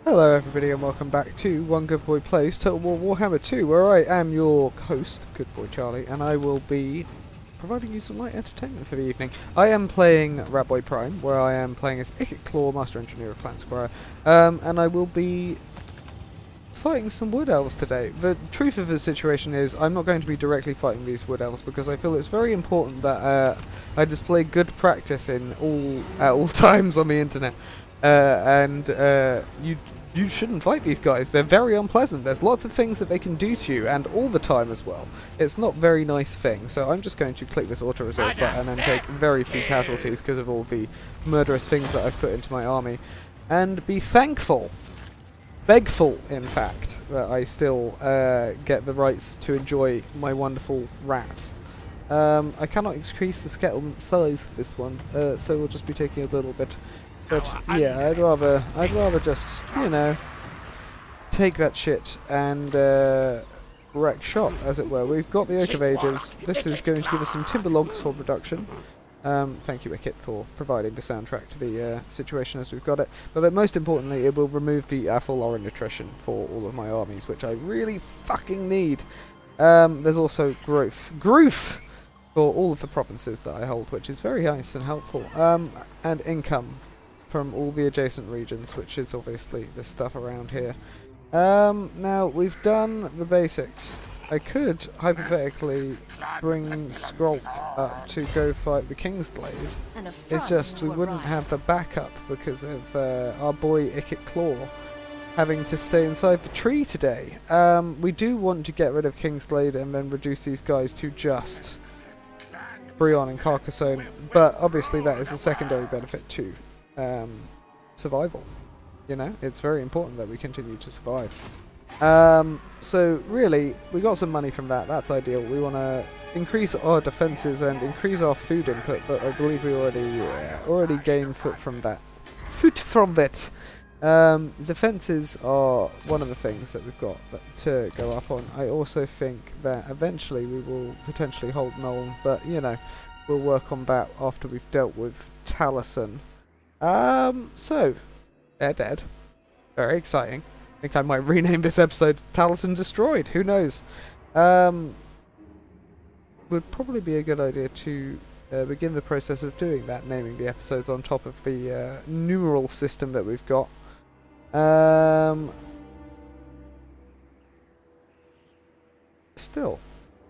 Hello everybody and welcome back to One Good Boy Plays Total War Warhammer 2, where I am your host, GoodboiCharlie, and I will be providing you some light entertainment for the evening. I am playing Ratboi Prime, where I am playing as Ikkit Claw, Master Engineer of Clan Skryre, and I will be fighting some Wood Elves today. The truth of the situation is I'm not going to be directly fighting these Wood Elves because I feel it's very important that I display good practice at all times on the internet. You shouldn't fight these guys. They're very unpleasant. There's lots of things that they can do to you, and all the time as well. It's not a very nice thing. So I'm just going to click this auto-resolve button and take very few casualties because of all the murderous things that I've put into my army. And be thankful, begful in fact, that I still get the rights to enjoy my wonderful rats. I cannot increase the settlement size for this one, so we'll just be taking a little bit. But yeah, I'd rather just, you know, take that shit and wreck shop, as it were. We've got the Oak of Ages. This is going to give us some timber logs for production. Thank you, Ikkit, for providing the soundtrack to the situation as we've got it. But most importantly, it will remove the full orange attrition for all of my armies, which I really fucking need. There's also growth for all of the provinces that I hold, which is very nice and helpful. And income from all the adjacent regions, which is obviously the stuff around here. Now, we've done the basics. I could, hypothetically, bring Skrolk up to go fight the Kingsglade. It's just we wouldn't have the backup because of our boy Ikkit Claw having to stay inside the tree today. We do want to get rid of Kingsglade and then reduce these guys to just Brionne and Carcassonne, but obviously that is a secondary benefit too. Survival. You know, it's very important that we continue to survive. So really, we got some money from that. That's ideal. We want to increase our defenses and increase our food input, but I believe we already gained foot from that. Defenses are one of the things that we've got to go up on. I also think that eventually we will potentially hold Nuln, but you know, we'll work on that after we've dealt with Taliesin. So, they're dead. Very exciting. I think I might rename this episode Taliesin Destroyed. Who knows? Would probably be a good idea to begin the process of doing that, naming the episodes on top of the numeral system that we've got. Still,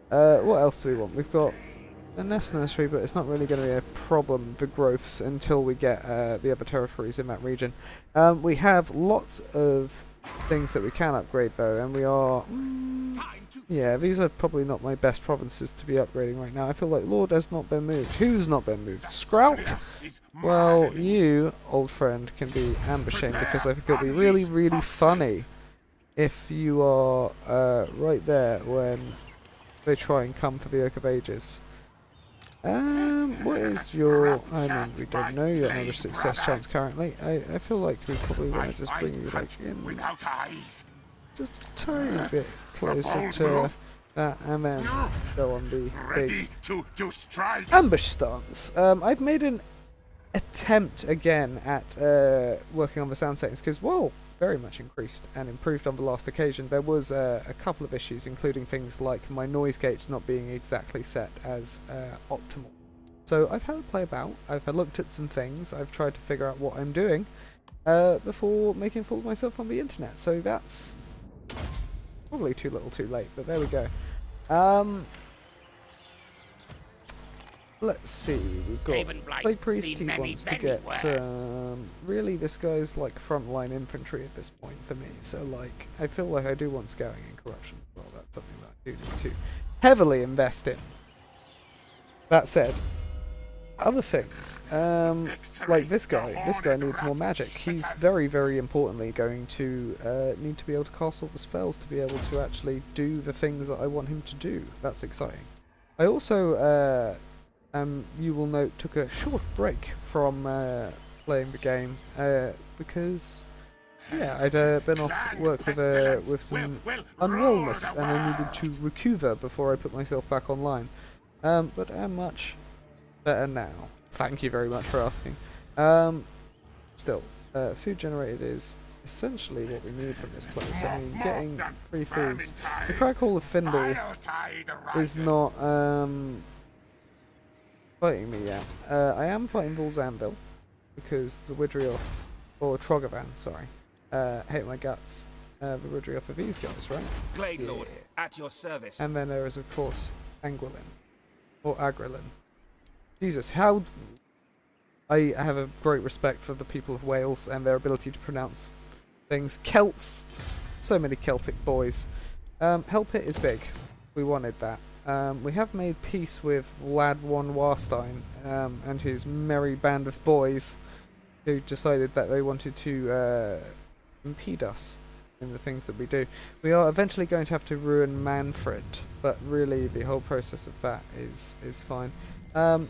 what else do we want? We've got a nest nursery, but it's not really going to be a problem, the growths, until we get the other territories in that region. We have lots of things that we can upgrade though, and we are... yeah, these are probably not my best provinces to be upgrading right now. I feel like Lord has not been moved. Who's not been moved? Skrolk? Well, you, old friend, can be ambushing because I think it'll be really, really funny if you are right there when they try and come for the Oak of Ages. What is your... I mean, we don't know your average success chance currently. I feel like we probably want to just bring you like in just a tiny bit closer to that and then go on the big ambush stance. I've made an attempt again at working on the sound settings because, well, very much increased and improved on the last occasion. There was a couple of issues, including things like my noise gate not being exactly set as optimal. So I've had a play about, I've looked at some things, I've tried to figure out what I'm doing before making a fool of myself on the internet. So that's probably too little too late, but there we go. Let's see, we've got Play Priest, he wants to get, really this guy's like frontline infantry at this point for me, so like, I feel like I do want Scouting and Corruption as well. That's something that I do need to heavily invest in. That said, other things, like this guy needs more magic. He's very, very importantly going to need to be able to cast all the spells to be able to actually do the things that I want him to do. That's exciting. I also, you will note, took a short break from playing the game because, yeah, I'd been off work with some unwellness and I needed to recover before I put myself back online. But I'm much better now. Thank you very much for asking. Still, food generated is essentially what we need from this place. I mean, getting free foods. The Crag Hall of Findle is not fighting me yet. I am fighting Bull's Anvil because the Widrioth, or Trogovan, sorry, hate my guts. The Widrioth of these guys, right? Plague Lord, at your service. And then there is, of course, Anguilin, or Agrelin. Jesus, how... I have a great respect for the people of Wales and their ability to pronounce things. Celts! So many Celtic boys. Hell Pit is big. We wanted that. We have made peace with Lad One Warstein and his merry band of boys who decided that they wanted to impede us in the things that we do. We are eventually going to have to ruin Manfred, but really the whole process of that is fine. So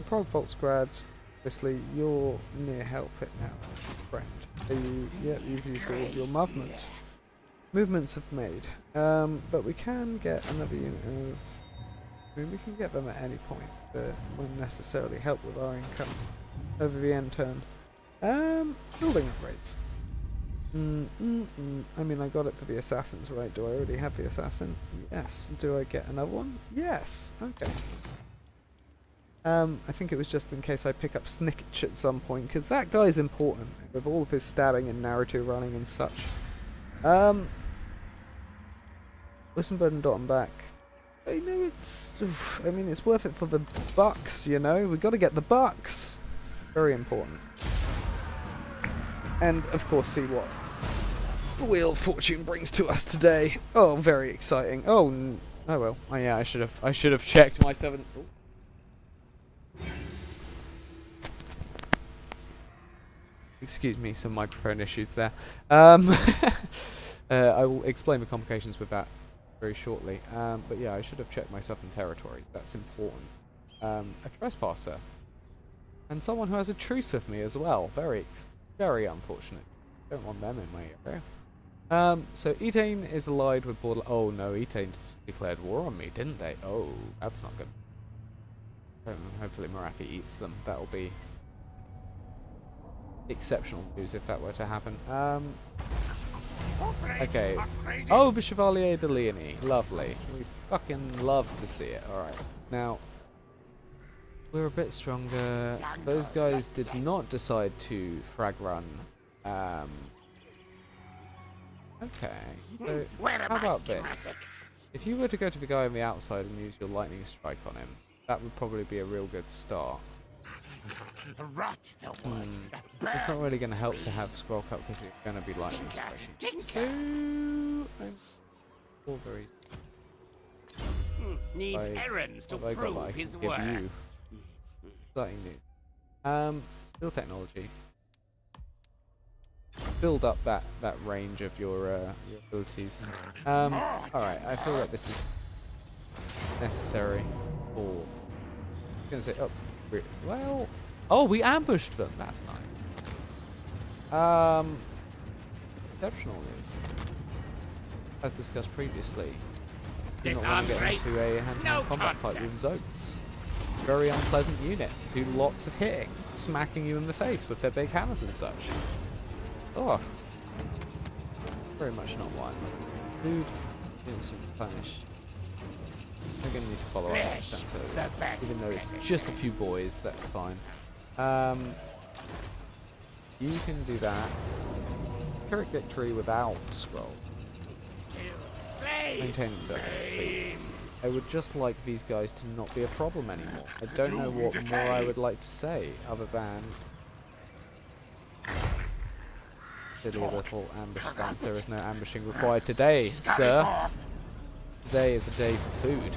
Prog Volksgrad, obviously you're near Hell Pit now, friend. Are you, yeah, you've used all of your movements have made. But we can get another unit of... I mean, we can get them at any point, but won't necessarily help with our income over the end turn. Building upgrades. I mean, I got it for the assassins, right? Do I already have the assassin? Yes. Do I get another one? Yes. Okay. I think it was just in case I pick up Snickich at some point, because that guy's important, with all of his stabbing and narrative running and such. Wissenbird and Dot back. I know it's... I mean, it's worth it for the bucks, you know? We've got to get the bucks. Very important. And, of course, see what the Wheel of Fortune brings to us today. Oh, very exciting. Oh, oh well. Oh yeah, I should have checked my 7... Oh. Excuse me, some microphone issues there. I will explain the complications with that very shortly. But yeah, I should have checked my southern territories. That's important. A trespasser. And someone who has a truce with me as well. Very, very unfortunate. Don't want them in my area. So Etain is allied with Borderlands. Oh no, Etain just declared war on me, didn't they? Oh, that's not good. Hopefully Marathi eats them. That'll be exceptional news if that were to happen. Okay. Oh, the Chevalier de Leonie. Lovely. We fucking love to see it. Alright. Now, we're a bit stronger. Those guys did not decide to frag run. Okay. So, how about this? If you were to go to the guy on the outside and use your lightning strike on him, that would probably be a real good start. It's not really going to help to have scroll cut because it's going to be lightning striking. So, very needs errands to prove his worth. Starting new. Steel technology. Build up that range of your abilities. Alright, I feel like this is necessary for... I'm going to say, well... Oh, we ambushed them. That's nice. Exceptional news. As discussed previously, do not want to get into a hand-to-hand combat fight with Zotes. Very unpleasant unit. Do lots of hitting, smacking you in the face with their big hammers and such. Oh, very much not what I'm looking for. Food, units to replenish. We're going to need to follow up next time, so even though it's just a few boys, that's fine. You can do that. Pyrrhic victory without scroll. Maintaining circle, please. I would just like these guys to not be a problem anymore. I don't know what more I would like to say other than silly little ambush stance. There is no ambushing required today, sir. Today is a day for food.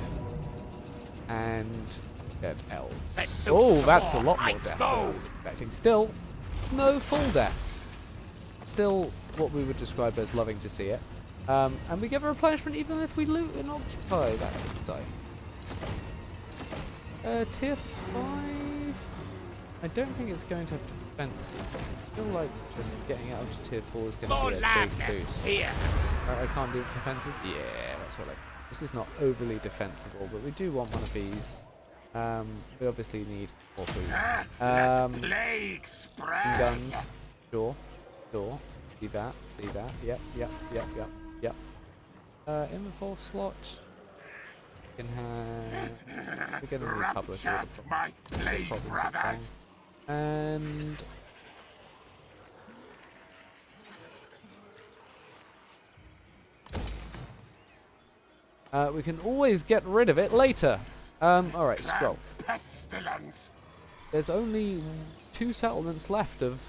And dead elves. Oh, that's a lot more deaths than I was expecting. Still, no full deaths. Still what we would describe as loving to see it. And we get a replenishment even if we loot and occupy. That's exciting. Tier 5... I don't think it's going to have defense. I feel like just getting out to tier 4 is going to be a big boost. I can't do defenses? Yeah, that's what I... This is not overly defensible, but we do want one of these. We obviously need more food. Guns. Sure. Sure. See that? See that? Yep. In the fourth slot, we can have. We're getting a Republic order. My blade brothers. And we can always get rid of it later. Alright, scroll. Pestilence. There's only 2 settlements left of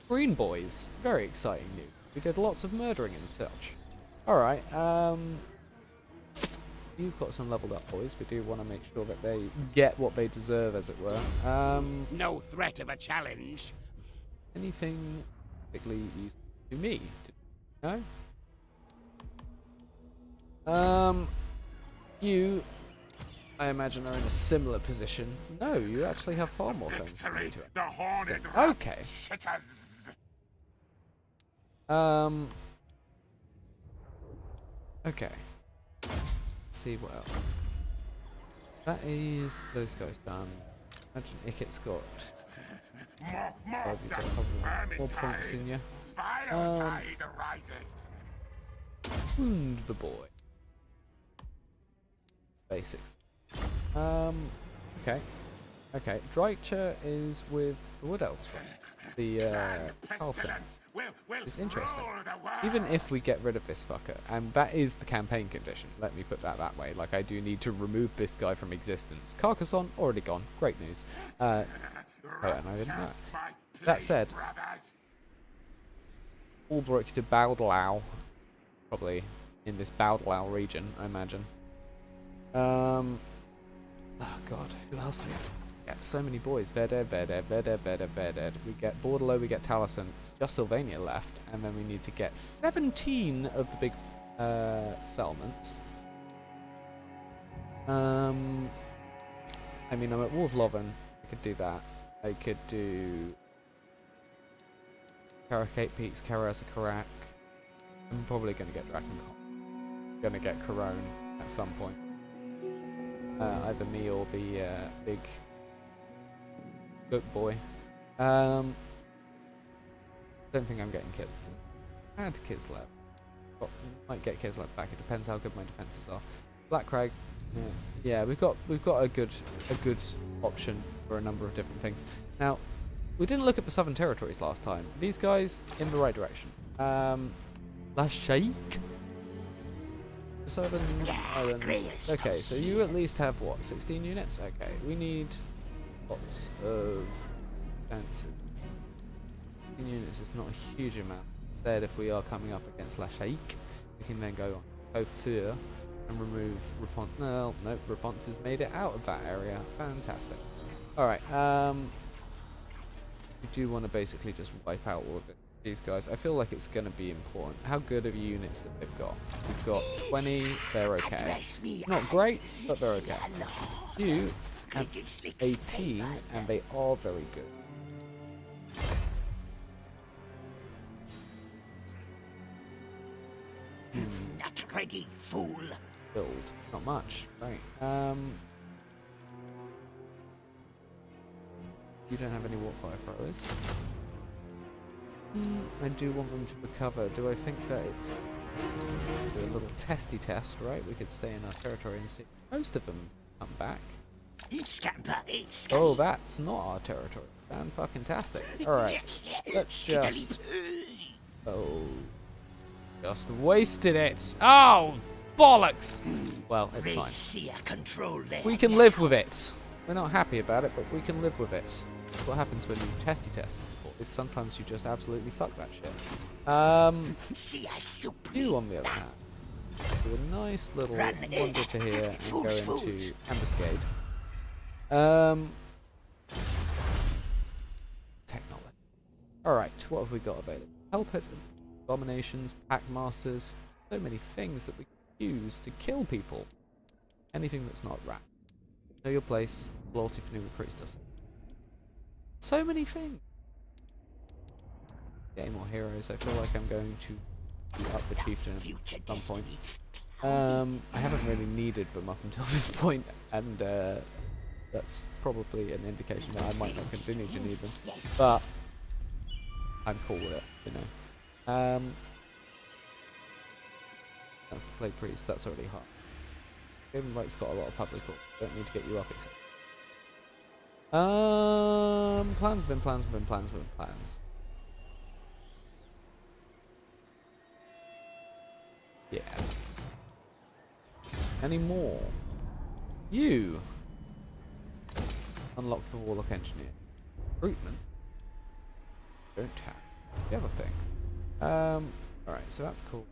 green boys. Very exciting news. We did lots of murdering and such. Alright, you've got some leveled up boys. We do want to make sure that they get what they deserve, as it were. No threat of a challenge. Anything particularly useful to me? No? You, I imagine, are in a similar position. No, you actually have far more things to do to it. The horned Okay. shitters. Okay. Let's see what else. That is those guys done. Imagine Ikkit's got. You've got probably more points in you. Fire tide arises. Wound the boy. Basics. Okay. Okay. Dreicher is with the Wood Elves. The Carlson. It's interesting. Even if we get rid of this fucker, and that is the campaign condition, let me put that way. Like, I do need to remove this guy from existence. Carcassonne, already gone. Great news. Oh, and I didn't know. That said, Albrecht to Bowdlau, probably in this Bowdlau region, I imagine. Oh god, who else do we get? So many boys. They're dead. We get Bordello, we get Taliesin. It's just Sylvania left, and then we need to get 17 of the big settlements. I mean, I'm at Wolfloven. I could do that. I could do Karakate Peaks, Karaz, Karak. I'm probably going to get Draconcon. Going to get Corone at some point. Either me or the big Goodboi. Don't think I'm getting kids. And Kislev. Might get Kislev back. It depends how good my defenses are. Black Crag. Yeah, we've got a good option for a number of different things. Now, we didn't look at the Southern Territories last time. These guys in the right direction. La Sheikh. Southern Islands. Okay, so you at least have what, 16 units? Okay, we need lots of defenses. 16 units is not a huge amount. Instead, if we are coming up against La Sheikh, we can then go on Fur and remove Rapont. No, Rapont has made it out of that area. Fantastic. Alright, we do want to basically just wipe out all of these guys. I feel like it's going to be important. How good are the units that they've got? We've got 20, they're okay. Not great, but they're okay. You have 18, and they are very good. Not ready, fool. Build. Not much. Right. You don't have any Warfire throwers. I do want them to recover. Do I think that it's... do a little testy test, right? We could stay in our territory and see most of them come back. Oh, that's not our territory. Fan-fucking-tastic. Alright. Let's just... oh... just wasted it. Oh! Bollocks! Well, it's fine. We can live with it. We're not happy about it, but we can live with it. That's what happens when you testy tests, is sometimes you just absolutely fuck that shit. You, on the other hand, do a nice little wander to here and go into Ambuscade. Technology. Alright, what have we got available? Helpet, Abominations, Packmasters, so many things that we can use to kill people. Anything that's not rat. Know your place, loyalty for new recruits does it. So many things. Getting more heroes. I feel like I'm going to up the chieftain at some point. I haven't really needed them up until this point, and that's probably an indication that I might not continue to need them. But I'm cool with it, you know. That's the Plague Priest. That's already hot. Game Light's got a lot of public order. Don't need to get you up, except. Plans have been plans have been plans have been plans. Yeah. Any more? You unlock the Warlock Engineer. Recruitment. Don't tap. The other thing. Alright, so that's cool.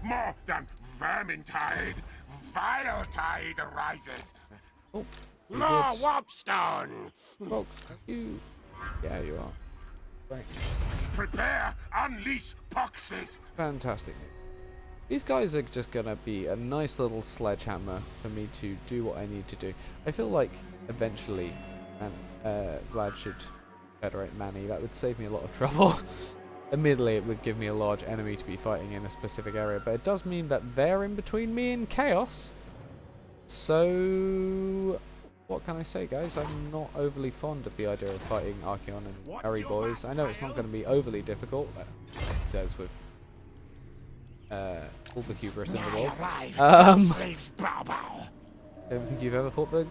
More than vermintide, vile tide arises. Oh, More warpstone. folks, you. Yeah, you are. Right. Prepare, unleash poxes. Fantastic. These guys are just gonna be a nice little sledgehammer for me to do what I need to do. I feel like eventually, Vlad should federate Manny. That would save me a lot of trouble. Admittedly, it would give me a large enemy to be fighting in a specific area, but it does mean that they're in between me and Chaos. So, what can I say, guys? I'm not overly fond of the idea of fighting Archeon and Harry boys. I know it's not going to be overly difficult, like it says with all the hubris in the world. Don't think you've ever fought the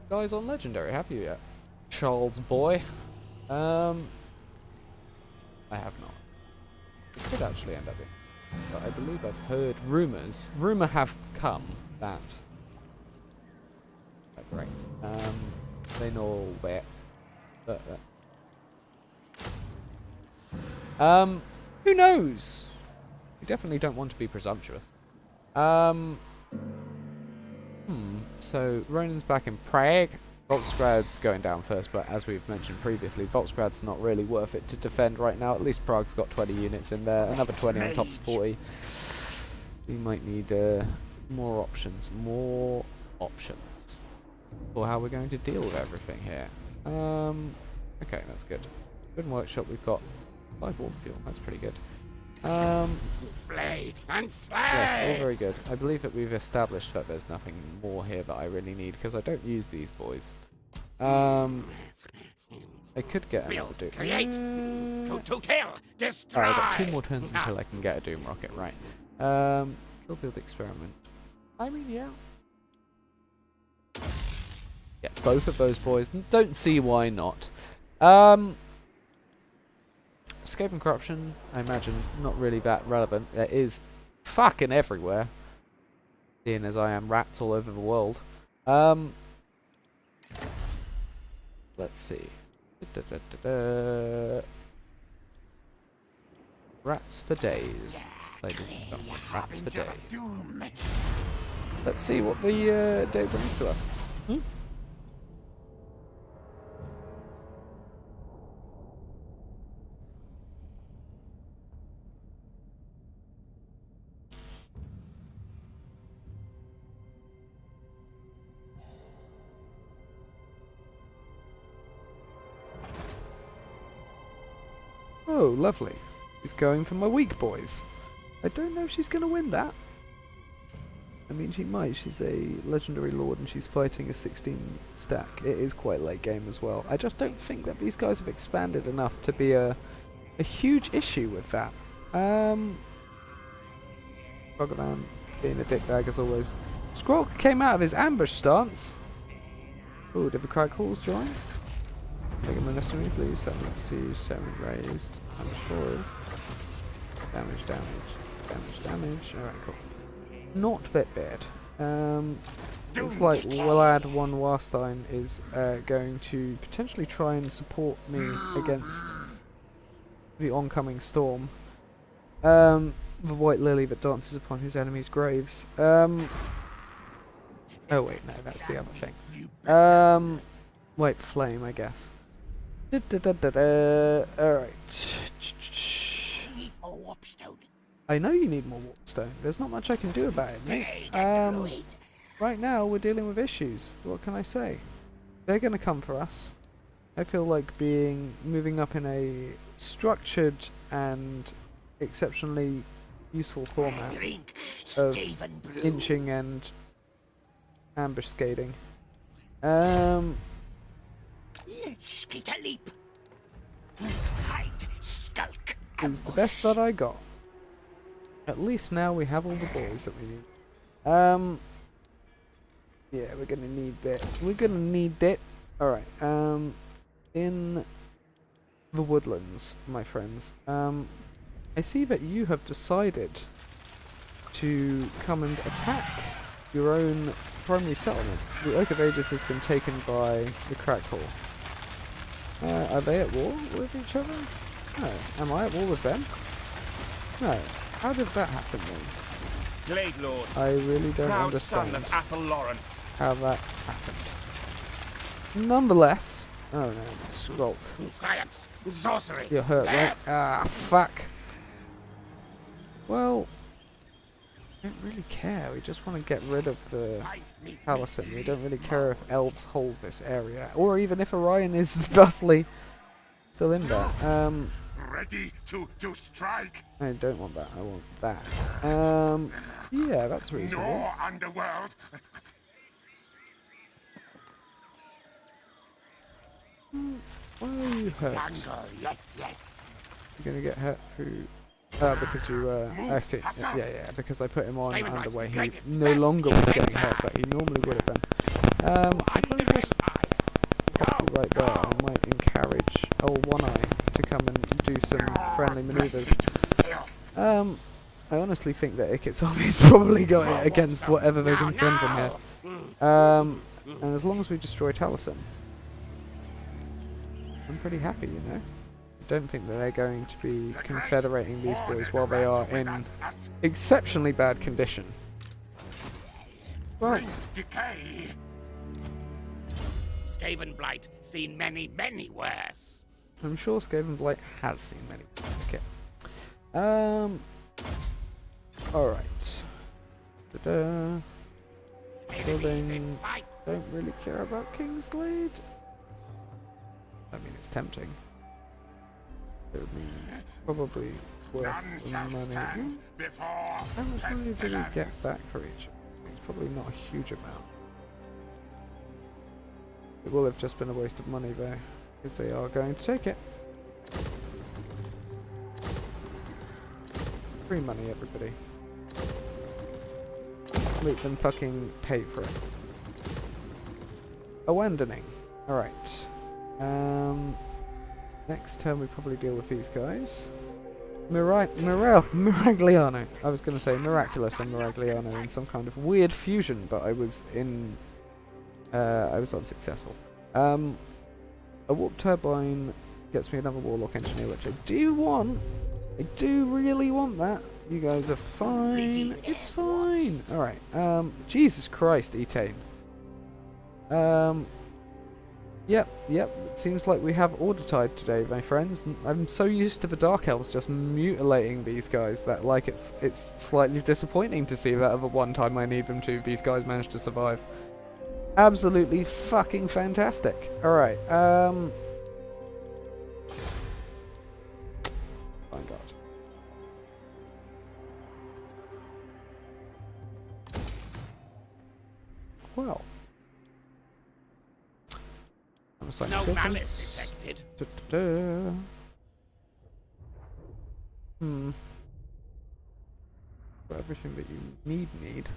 guys on Legendary, have you yet? Charles boy. I have not. It could actually end up being. But I believe I've heard rumours. Rumour have come that. Great. They know where. Who knows? We definitely don't want to be presumptuous. So Ronan's back in Prague. Volksgrad's going down first, but as we've mentioned previously, Volksgrad's not really worth it to defend right now. At least Prague's got 20 units in there, another 20 on top's 40. We might need more options. More options for how we're going to deal with everything here. Okay, that's good. Good workshop. We've got 5 warp fuel. That's pretty good. Flay and slay. Yes, all very good. I believe that we've established that there's nothing more here that I really need because I don't use these boys. I could get another Doom. Create. To kill. Destroy. I've got 2 more turns until I can get a Doom Rocket, right. Kill Field Experiment. I mean, yeah. Yeah, both of those boys. Don't see why not. Escape and Corruption, I imagine, not really that relevant. It is fucking everywhere. Seeing as I am rats all over the world. Let's see. Rats for days. Ladies and gentlemen, rats for days. Let's see what the day brings to us. Oh, lovely. She's going for my weak boys. I don't know if she's going to win that. I mean, she might. She's a legendary lord and she's fighting a 16 stack. It is quite late game as well. I just don't think that these guys have expanded enough to be a huge issue with that. Crocodile being a dickbag as always. Squawk came out of his ambush stance. Oh, did the cry calls join? Take a ministry, please. Settlement siege, settlement raised. Destroyed. Damage. Alright, cool. Not that bad. Looks like Willad von Warstein is going to potentially try and support me against the oncoming storm. The white lily that dances upon his enemies' graves. Oh wait, no, that's the other thing. White flame, I guess. Alright. I know you need more warpstone. There's not much I can do about it, mate. Right now, we're dealing with issues. What can I say? They're going to come for us. I feel like moving up in a structured and exceptionally useful format of inching and ambuscading. is the best that I got. At least now we have all the boys that we need. Yeah, we're gonna need that. We're gonna need that. Alright, in the woodlands, my friends, I see that you have decided to come and attack your own primary settlement. The Oak of Ages has been taken by the Crackle. Are they at war with each other? No. Am I at war with them? No. How did that happen then? Glade Lord, I really don't proud understand son of Athel Lauren. how that happened. Nonetheless, oh no, Skulk. Science, sorcery. You're hurt, right? Ah, fuck. Well, we don't really care. We just want to get rid of the Taliesin. We don't really care if elves hold this area, or even if Orion is thusly still in there. Ready to strike. I don't want that. I want that. Yeah, that's reasonable. No underworld. Why are you hurt? Jungle, yes, yes. You're gonna get hurt through. Because you actually, yeah, because I put him on underway. He no longer was getting hurt, but he normally would have been. If I just pop you right there, I might encourage old One Eye to come and do some friendly maneuvers. I honestly think that Ikkit's army's probably got it against whatever they can send from here. And as long as we destroy Taliesin, I'm pretty happy, you know. I don't think that they're going to be confederating these boys while they are in exceptionally bad condition. Right. Decay. Skaven Blight, seen many, many worse. I'm sure Skaven Blight has seen many. Okay. Alright. Ta-da. Building. Don't really care about Kingsglade. I mean, it's tempting. It would be probably worth the money. How much money do we get back for each? It's probably not a huge amount. It will have just been a waste of money though, because they are going to take it. Free money, everybody. Let them fucking pay for it. Abandoning. Alright. Next turn we probably deal with these guys. Miragliano. I was going to say Miraculous and Miragliano in some kind of weird fusion, but I was unsuccessful. A warp turbine gets me another warlock engineer, which I do want. I do really want that. You guys are fine. It's fine. Alright. Jesus Christ, Etane. Yep. It seems like we have Order Tide today, my friends. I'm so used to the Dark Elves just mutilating these guys that, like, it's slightly disappointing to see that at the one time I need them to, these guys managed to survive. Absolutely fucking fantastic. Alright, my God. Well. No malice detected. Got everything that you need.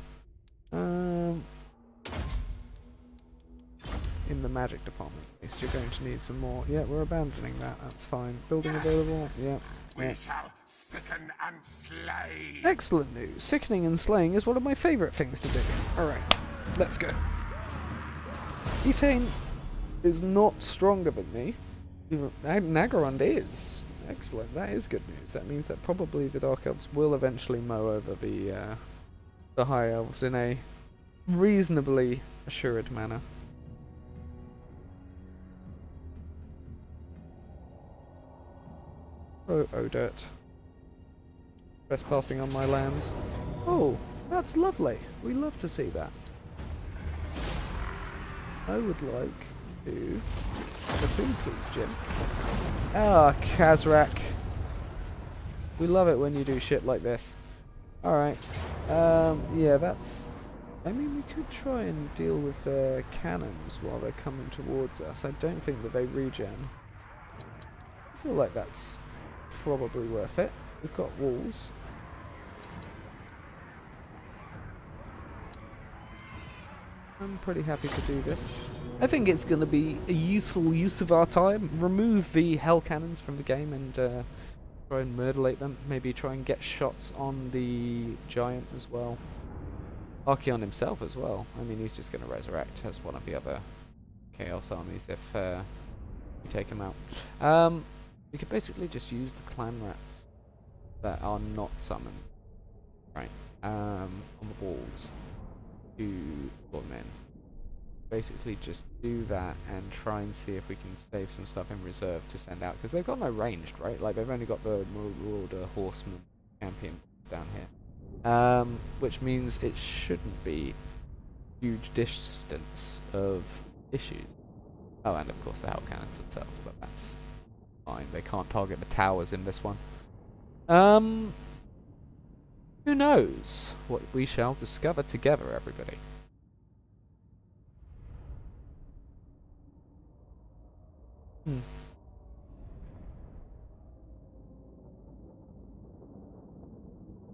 In the magic department, at least you're going to need some more. Yeah, we're abandoning that. That's fine. Building available. Yeah. We shall sicken and slay. Excellent news. Sickening and slaying is one of my favourite things to do. Alright, let's go. Etane is not stronger than me. Nagarond is. Excellent. That is good news. That means that probably the Dark Elves will eventually mow over the High Elves in a reasonably assured manner. Oh, dirt. Trespassing on my lands. Oh, that's lovely. We love to see that. I would like to have a food, please, Jim. Ah, Kazrak. We love it when you do shit like this. Alright. Yeah, that's... I mean, we could try and deal with their cannons while they're coming towards us. I don't think that they regen. I feel like that's probably worth it. We've got walls. I'm pretty happy to do this. I think it's going to be a useful use of our time. Remove the hell cannons from the game and try and murderate them. Maybe try and get shots on the giant as well. Archeon himself as well. I mean, he's just going to resurrect as one of the other Chaos armies if we take him out. We could basically just use the clan rats that are not summoned, right, on the walls to pull them in. Basically just do that and try and see if we can save some stuff in reserve to send out, because they've got no ranged, right? Like, they've only got the Marauder, Horseman, Champion down here. Which means it shouldn't be huge distance of issues. Oh, and of course the hell cannons themselves, but that's fine. They can't target the towers in this one. Who knows what we shall discover together, everybody.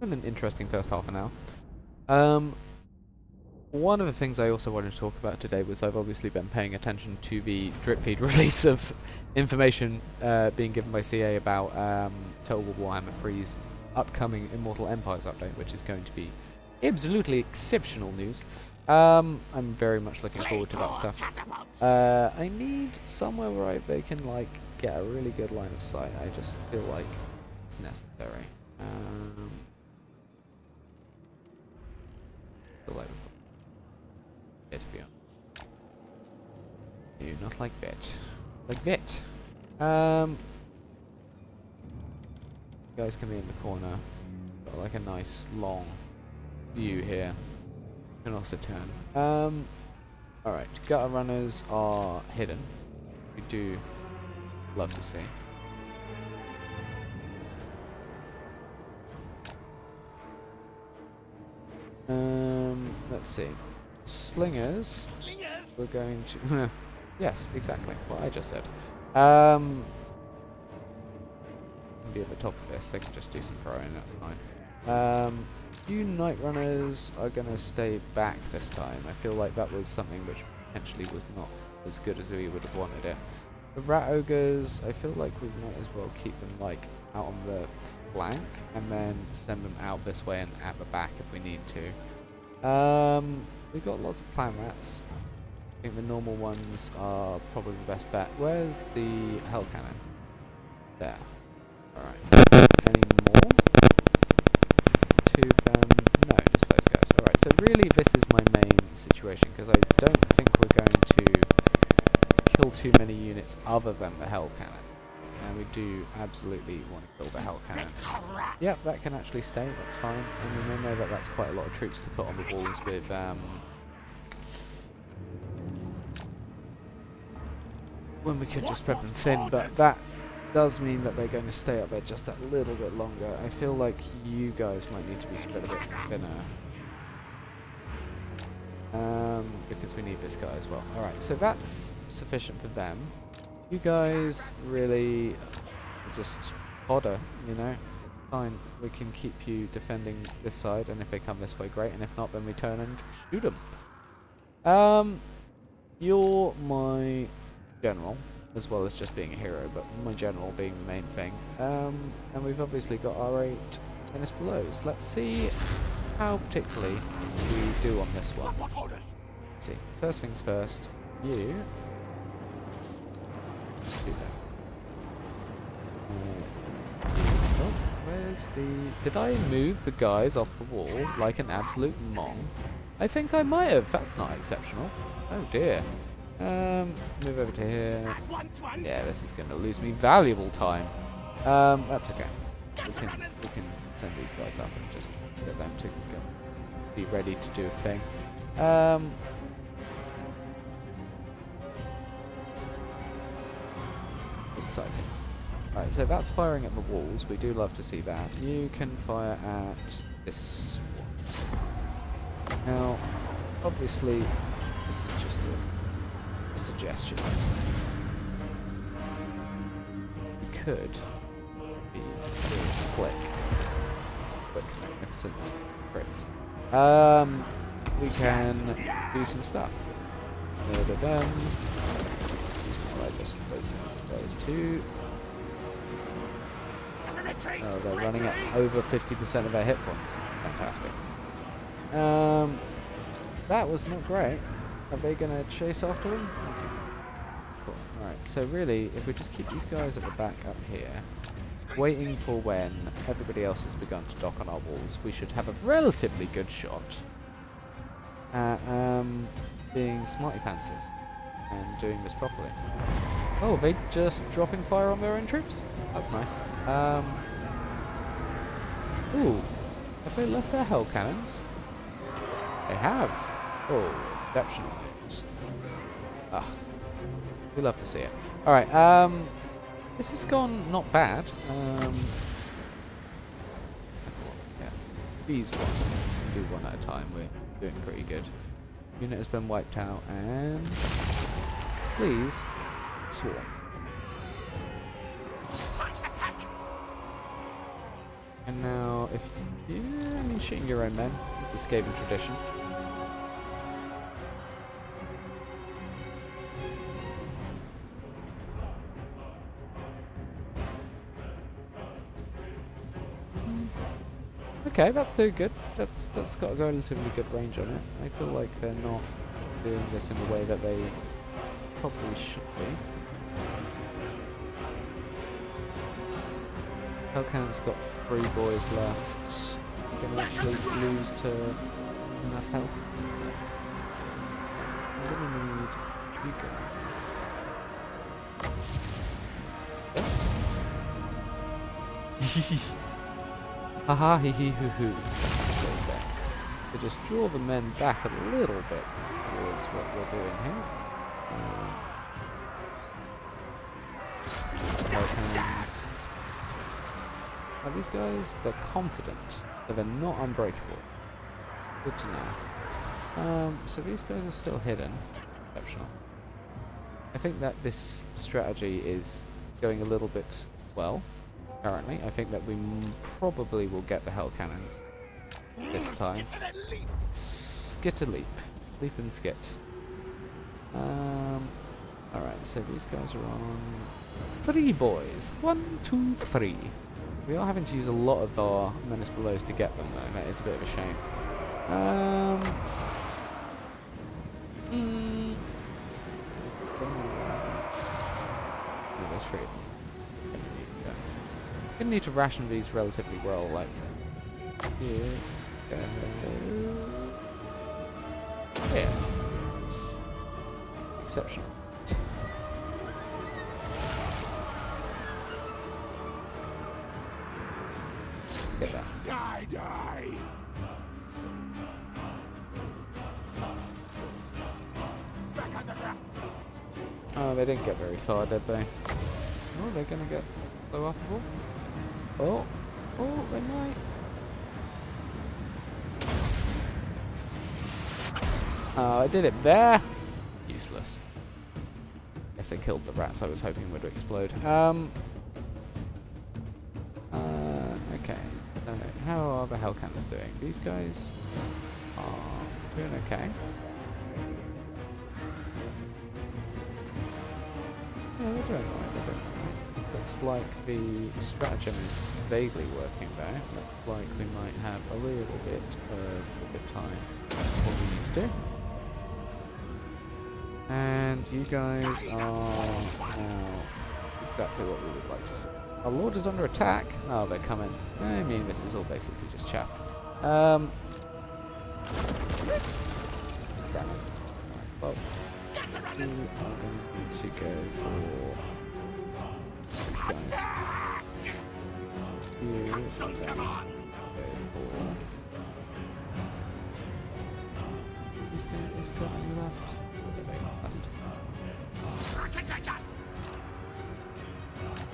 Been an interesting first half an hour. One of the things I also wanted to talk about today was I've obviously been paying attention to the drip feed release of information being given by CA about Total War Warhammer 3's upcoming Immortal Empires update, which is going to be absolutely exceptional news. I'm very much looking forward to that stuff. I need somewhere where they can like get a really good line of sight. I just feel like it's necessary. Feel like to be honest. You not like that. Like that. Guys can be in the corner. Got like a nice long view here. Can also turn. Alright, gutter runners are hidden. We do love to see. Let's see. Slingers. We're going to. Yes, exactly what I just said. Be at the top of this. I can just do some throwing. That's fine. You night runners are going to stay back this time. I feel like that was something which potentially was not as good as we would have wanted it. The rat ogres, I feel like we might as well keep them like out on the flank and then send them out this way and at the back if we need to. We've got lots of clan rats. I think the normal ones are probably the best bet. Where's the hell cannon? There. Alright. Any more? Two of them? No, just those guys. Alright, so really this is my main situation, because I don't think we're going to kill too many units other than the hell cannon. And we do absolutely want to kill the hell cannon. Yep, that can actually stay, that's fine. And we know that that's quite a lot of troops to put on the walls with when we could just spread them thin, but that does mean that they're going to stay up there just that little bit longer. I feel like you guys might need to be spread a bit thinner. Because we need this guy as well. Alright, so that's sufficient for them. You guys really just fodder, you know? Fine, we can keep you defending this side, and if they come this way, great, and if not, then we turn and shoot them. You're my general, as well as just being a hero, but my general being the main thing. And we've obviously got our 8 menace belows. Let's see how particularly we do on this one. Let's see. First things first, you do that. Oh, where's the... Did I move the guys off the wall like an absolute mong? I think I might have. That's not exceptional. Oh dear. Move over to here. Yeah, this is going to lose me valuable time. That's okay. We can send these guys up and just get them to be ready to do a thing. Exciting. Right, so that's firing at the walls. We do love to see that. You can fire at this one. Now, obviously, this is just a suggestion. We could be slick. Quick, magnificent crits. We can do some stuff. Murder them. Alright, just open those two. Oh, they're running at over 50% of their hit points. Fantastic. That was not great. Are they going to chase after him? Okay. Cool. Alright, so really, if we just keep these guys at the back up here, waiting for when everybody else has begun to dock on our walls, we should have a relatively good shot at being smarty pantsers and doing this properly. Oh, they just dropping fire on their own troops? That's nice. Ooh, have they left their hell cannons? They have. Oh, exceptional. Ah, we love to see it. Alright, this has gone not bad. Yeah, these ones, do one at a time, we're doing pretty good. Unit has been wiped out, and please, swarm. And now, if you, I mean, shooting your own men, it's a Skaven tradition. Okay, that's doing good. That's got a relatively good range on it. I feel like they're not doing this in a way that they probably should be. Hellcannon's got 3 boys left. Can actually lose to enough help. I'm gonna need you guys. Yes. Haha, hee hee hoo hoo. As they say. To just draw the men back a little bit towards what we're doing here. Hellcannons. Are these guys? They're confident, but they're not unbreakable. Good to know. So these guys are still hidden. Exceptional. I think that this strategy is going a little bit well. Currently, I think that we probably will get the hell cannons this time. Skit a leap. Leap and skit. Alright, so these guys are on 3 boys. 1, 2, 3. We are having to use a lot of our menace belows to get them though. That is a bit of a shame. Oh, there's 3 of them. Gonna need to ration these relatively well, like here. Yeah. Exceptional. Get that. Die. Oh, they didn't get very far, did they? Oh, they're gonna get blow up a ball. Oh, they might. Oh, I did it there. Useless. Guess they killed the rats I was hoping would explode. Okay. So, how are the Hellcannons doing? These guys are doing okay. Yeah, they're doing alright. They're doing alright. Looks like the stratagem is vaguely working there. Looks like we might have a little bit of time what we need to do. And you guys are now exactly what we would like to see. Our lord is under attack. Oh, they're coming. I mean, this is all basically just chaff. Damn it. Alright, well, we are going to go for these guys. You and then go for these guys. Is there any left? What are they left?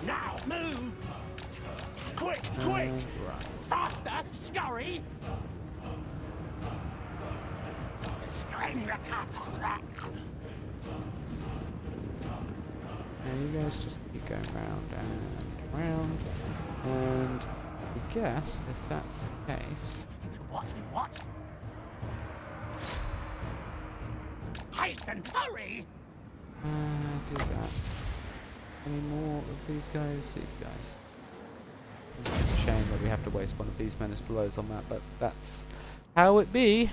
Now move! Quick! Right. Faster! Scurry! Scream the cattle rack! Now you guys just keep going round and round. And I guess if that's the case. What? Hasten, hurry! Do that. Any more of these guys? These guys. It's a shame that we have to waste one of these menace blows on that, but that's how it be.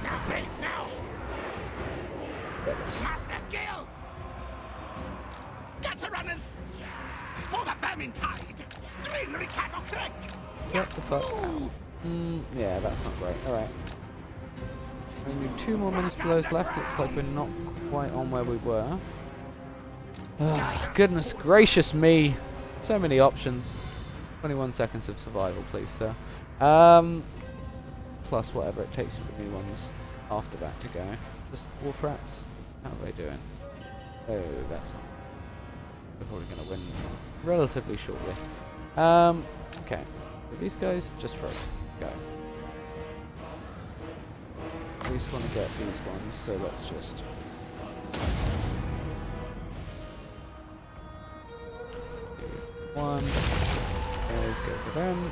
Now, wait, now! Master Gil! Gutter runners! For the vermin tide! Skryre cattle crick! Get the fuck out. Yeah, that's not great. Alright. Only 2 more menace blows left. Looks like we're not quite on where we were. Oh, goodness gracious me. So many options. 21 seconds of survival, please, sir. Plus whatever it takes for the new ones after that to go. Just wolf rats. How are they doing? Oh, that's not. They're probably going to win relatively shortly. Okay. So these guys, just throw. Go. At least want to get these ones, so let's just. Do 1. Guys, go for them.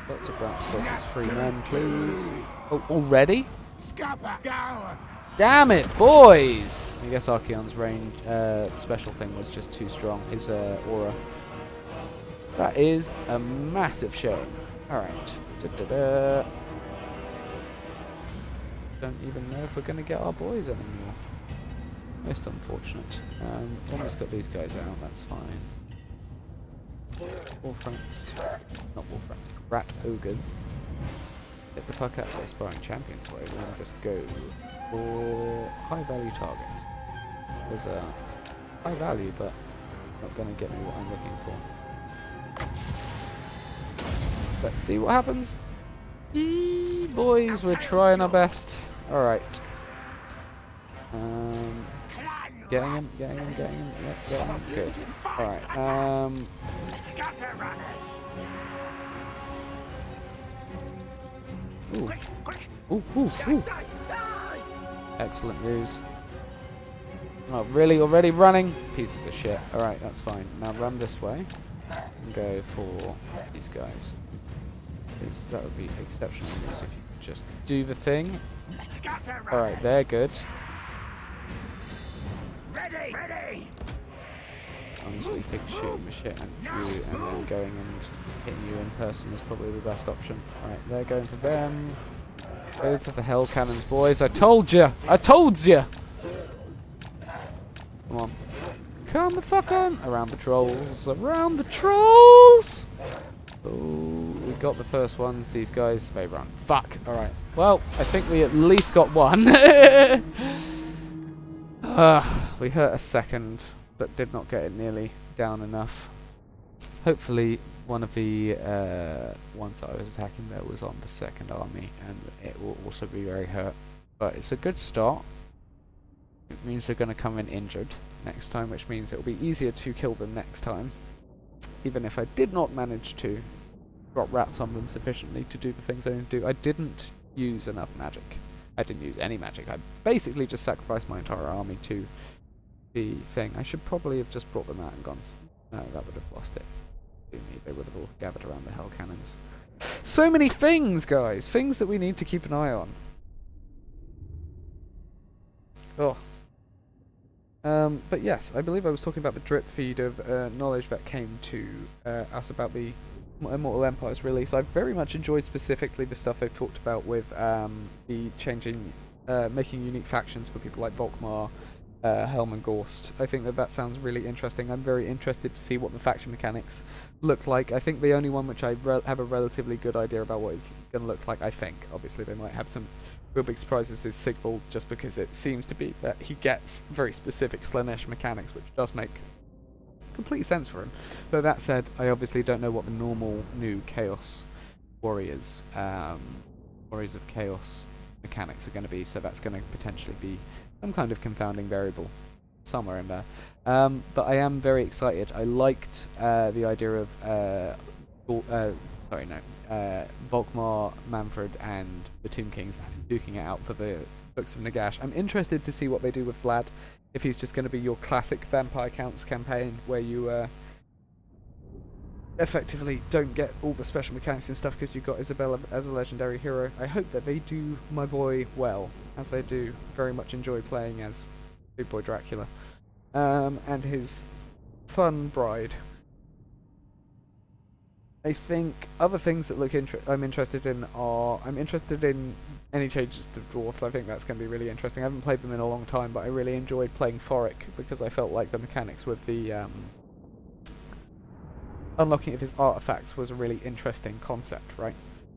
Lots of rats versus 3 men, please. Oh, already? Scupper, go! Damn it, boys! I guess Archeon's range special thing was just too strong. His aura. That is a massive shame. Alright. Don't even know if we're going to get our boys anymore. Most unfortunate. Almost got these guys out, that's fine. Wolf rats. Not wolf rats. Rat ogres. Get the fuck out of the aspiring champions way. We're going to just go for high value targets. There's a high value, but not going to get me what I'm looking for. Let's see what happens. Boys, we're trying our best. Alright. Getting him. Yep, getting him. Good. Alright. Gutter runners! Ooh. Quick, quick! Ooh. Excellent news. Oh, really? Already running? Pieces of shit. Alright, that's fine. Now run this way. And go for these guys. That would be exceptional news if you could just do the thing. Alright, they're good. Ready! Honestly, think shooting the shit at you and then going and hitting you in person is probably the best option. Alright, they're going for them. Go for the hell cannons, boys. I told ya! I told ya! Come on. Come the fuck on! Around the trolls. Around the trolls! Oh, we got the first ones. These guys, they run. Fuck. Alright. Well, I think we at least got one. We hurt a second, but did not get it nearly down enough. Hopefully, one of the ones I was attacking there was on the second army, and it will also be very hurt. But it's a good start. It means they're going to come in injured next time, which means it will be easier to kill them next time. Even if I did not manage to drop rats on them sufficiently to do the things I need to do, I didn't use enough magic. I didn't use any magic. I basically just sacrificed my entire army to the thing. I should probably have just brought them out and gone. No, that would have lost it. They would have all gathered around the hell cannons. So many things, guys! Things that we need to keep an eye on. Oh. But yes, I believe I was talking about the drip feed of knowledge that came to us about the Immortal Empire's release. I've very much enjoyed specifically the stuff they've talked about with the changing, making unique factions for people like Volkmar, Helm and Gorst. I think that sounds really interesting. I'm very interested to see what the faction mechanics look like. I think the only one which I have a relatively good idea about what it's going to look like, I think, obviously they might have some real big surprises, is Sigvald, just because it seems to be that he gets very specific Slaanesh mechanics, which does make complete sense for him. But that said, I obviously don't know what the normal new Chaos Warriors, Warriors of Chaos mechanics are going to be, so that's going to potentially be some kind of confounding variable somewhere in there. But I am very excited. I liked the idea of Volkmar, Manfred and the Tomb Kings duking it out for the Books of Nagash. I'm interested to see what they do with Vlad, if he's just going to be your classic Vampire Counts campaign where you effectively don't get all the special mechanics and stuff because you've got Isabella as a legendary hero. I hope that they do my boy well, as I do very much enjoy playing as Big Boy Dracula, and his fun bride. I think other things that I'm interested in are any changes to dwarfs. I think that's going to be really interesting. I haven't played them in a long time, but I really enjoyed playing Thoric because I felt like the mechanics with the unlocking of his artifacts was a really interesting concept, right?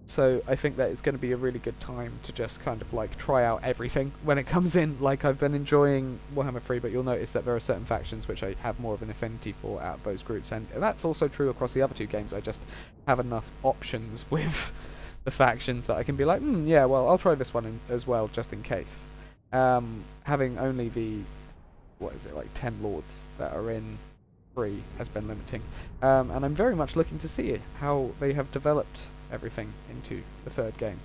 So I think that it's going to be a really good time to just kind of like try out everything when it comes in. Like, I've been enjoying Warhammer 3, but you'll notice that there are certain factions which I have more of an affinity for out of those groups, and that's also true across the other two games. I just have enough options with the factions that I can be like, yeah, well, I'll try this one as well, just in case. Having only the, 10 lords that are in 3 has been limiting. And I'm very much looking to see how they have developed everything into the 3rd game.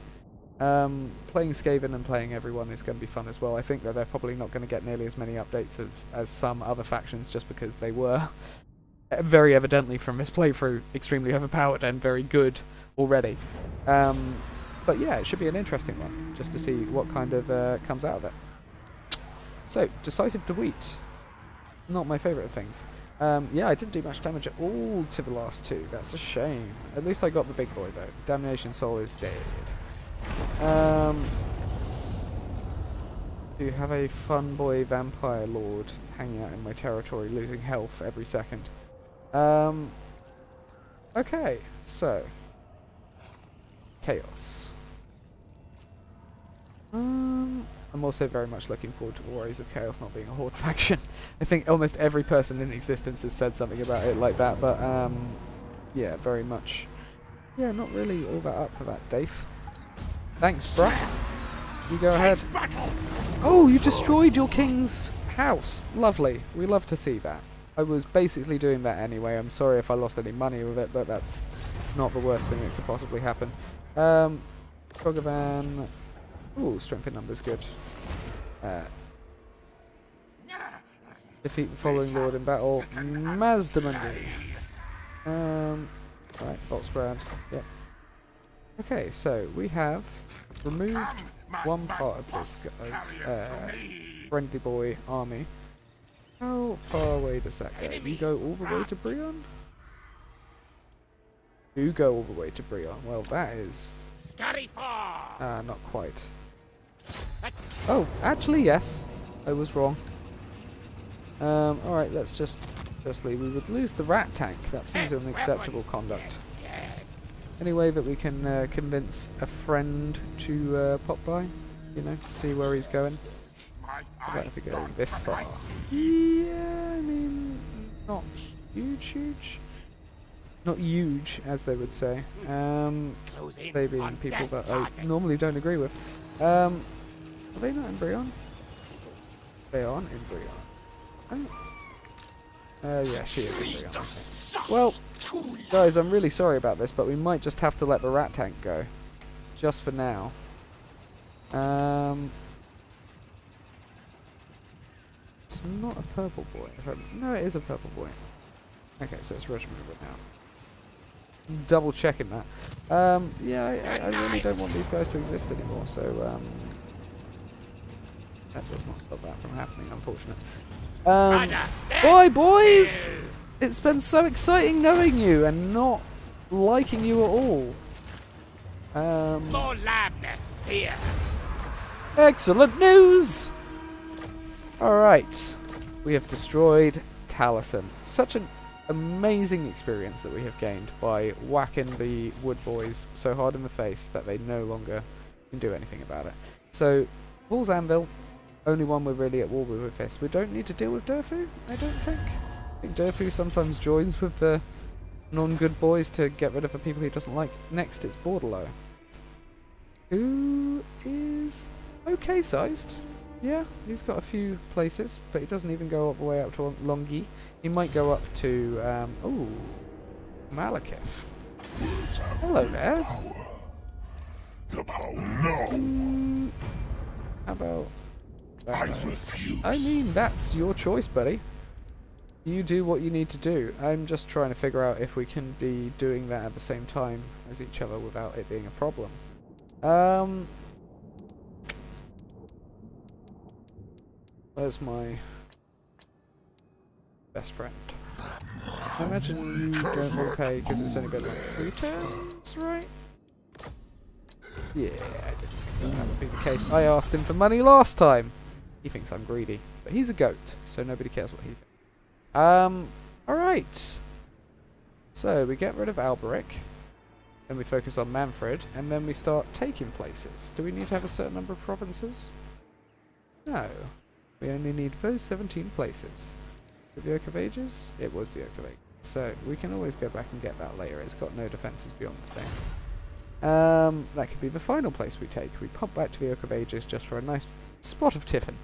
Playing Skaven and playing everyone is going to be fun as well. I think that they're probably not going to get nearly as many updates as some other factions, just because they were very evidently from this playthrough extremely overpowered and very good already. But yeah, it should be an interesting one, just to see what kind of comes out of it. So, Decisive Defeat. Not my favourite of things. Yeah, I didn't do much damage at all to the last 2. That's a shame. At least I got the big boy, though. Damnation Soul is dead. Do have a fun boy vampire lord hanging out in my territory, losing health every second. Okay, so Chaos. I'm also very much looking forward to Warriors of Chaos not being a Horde faction. I think almost every person in existence has said something about it like that, but yeah, very much. Yeah, not really all that up for that, Dave. Thanks, bruh. You go ahead. Oh, you destroyed your king's house. Lovely. We love to see that. I was basically doing that anyway. I'm sorry if I lost any money with it, but that's not the worst thing that could possibly happen. Krogavan. Ooh, strength in numbers, good. Defeat the following lord in battle. Mazdamundi. Right, Boxbrand. Yep. Okay, so we have removed one part of this guy's friendly boy army. How far away does that go? You go all the way to Brionne? You go all the way to Brionne. Well, that is... not quite. Oh, actually, yes. I was wrong. Alright, let's just leave. We would lose the rat tank. That seems unacceptable conduct. Any way that we can convince a friend to pop by? You know, see where he's going? How about if we go this far? Yeah, I mean, not huge. Not huge, as they would say. They being people that I normally don't agree with. Are they not in Brionne? They aren't in Brionne. Yeah, she is in Brionne. Okay. Well, guys, I'm really sorry about this, but we might just have to let the rat tank go. Just for now. It's not a purple boy. No, it is a purple boy. Okay, so it's Regiment now. Double checking that. Yeah, I really don't want these guys to exist anymore, so that does not stop that from happening, unfortunately. Boys! It's been so exciting knowing you and not liking you at all. More lab nests here. Excellent news! Alright, we have destroyed Taliesin. Such an amazing experience that we have gained by whacking the wood boys so hard in the face that they no longer can do anything about it. So, Paul's Anvil, only one we're really at war with this. We don't need to deal with Durfu, I don't think. I think Durfu sometimes joins with the non-good boys to get rid of the people he doesn't like. Next, it's Borderlo, who is okay sized. Yeah, he's got a few places, but he doesn't even go all the way up to Longi. He might go up to, ooh, Malekith. Hello there. The power, no. How about that? I refuse. I mean, that's your choice, buddy. You do what you need to do. I'm just trying to figure out if we can be doing that at the same time as each other without it being a problem. Where's my best friend? I imagine you don't want to pay because it's only been like 3 turns, right? Yeah, I didn't think that would be the case. I asked him for money last time. He thinks I'm greedy, but he's a goat, so nobody cares what he thinks. Alright. So, we get rid of Alberic, then we focus on Manfred, and then we start taking places. Do we need to have a certain number of provinces? No. We only need those 17 places. The Oak of Ages? It was the Oak of Ages. So, we can always go back and get that later. It's got no defences beyond the thing. That could be the final place we take. We pop back to the Oak of Ages just for a nice spot of tiffin.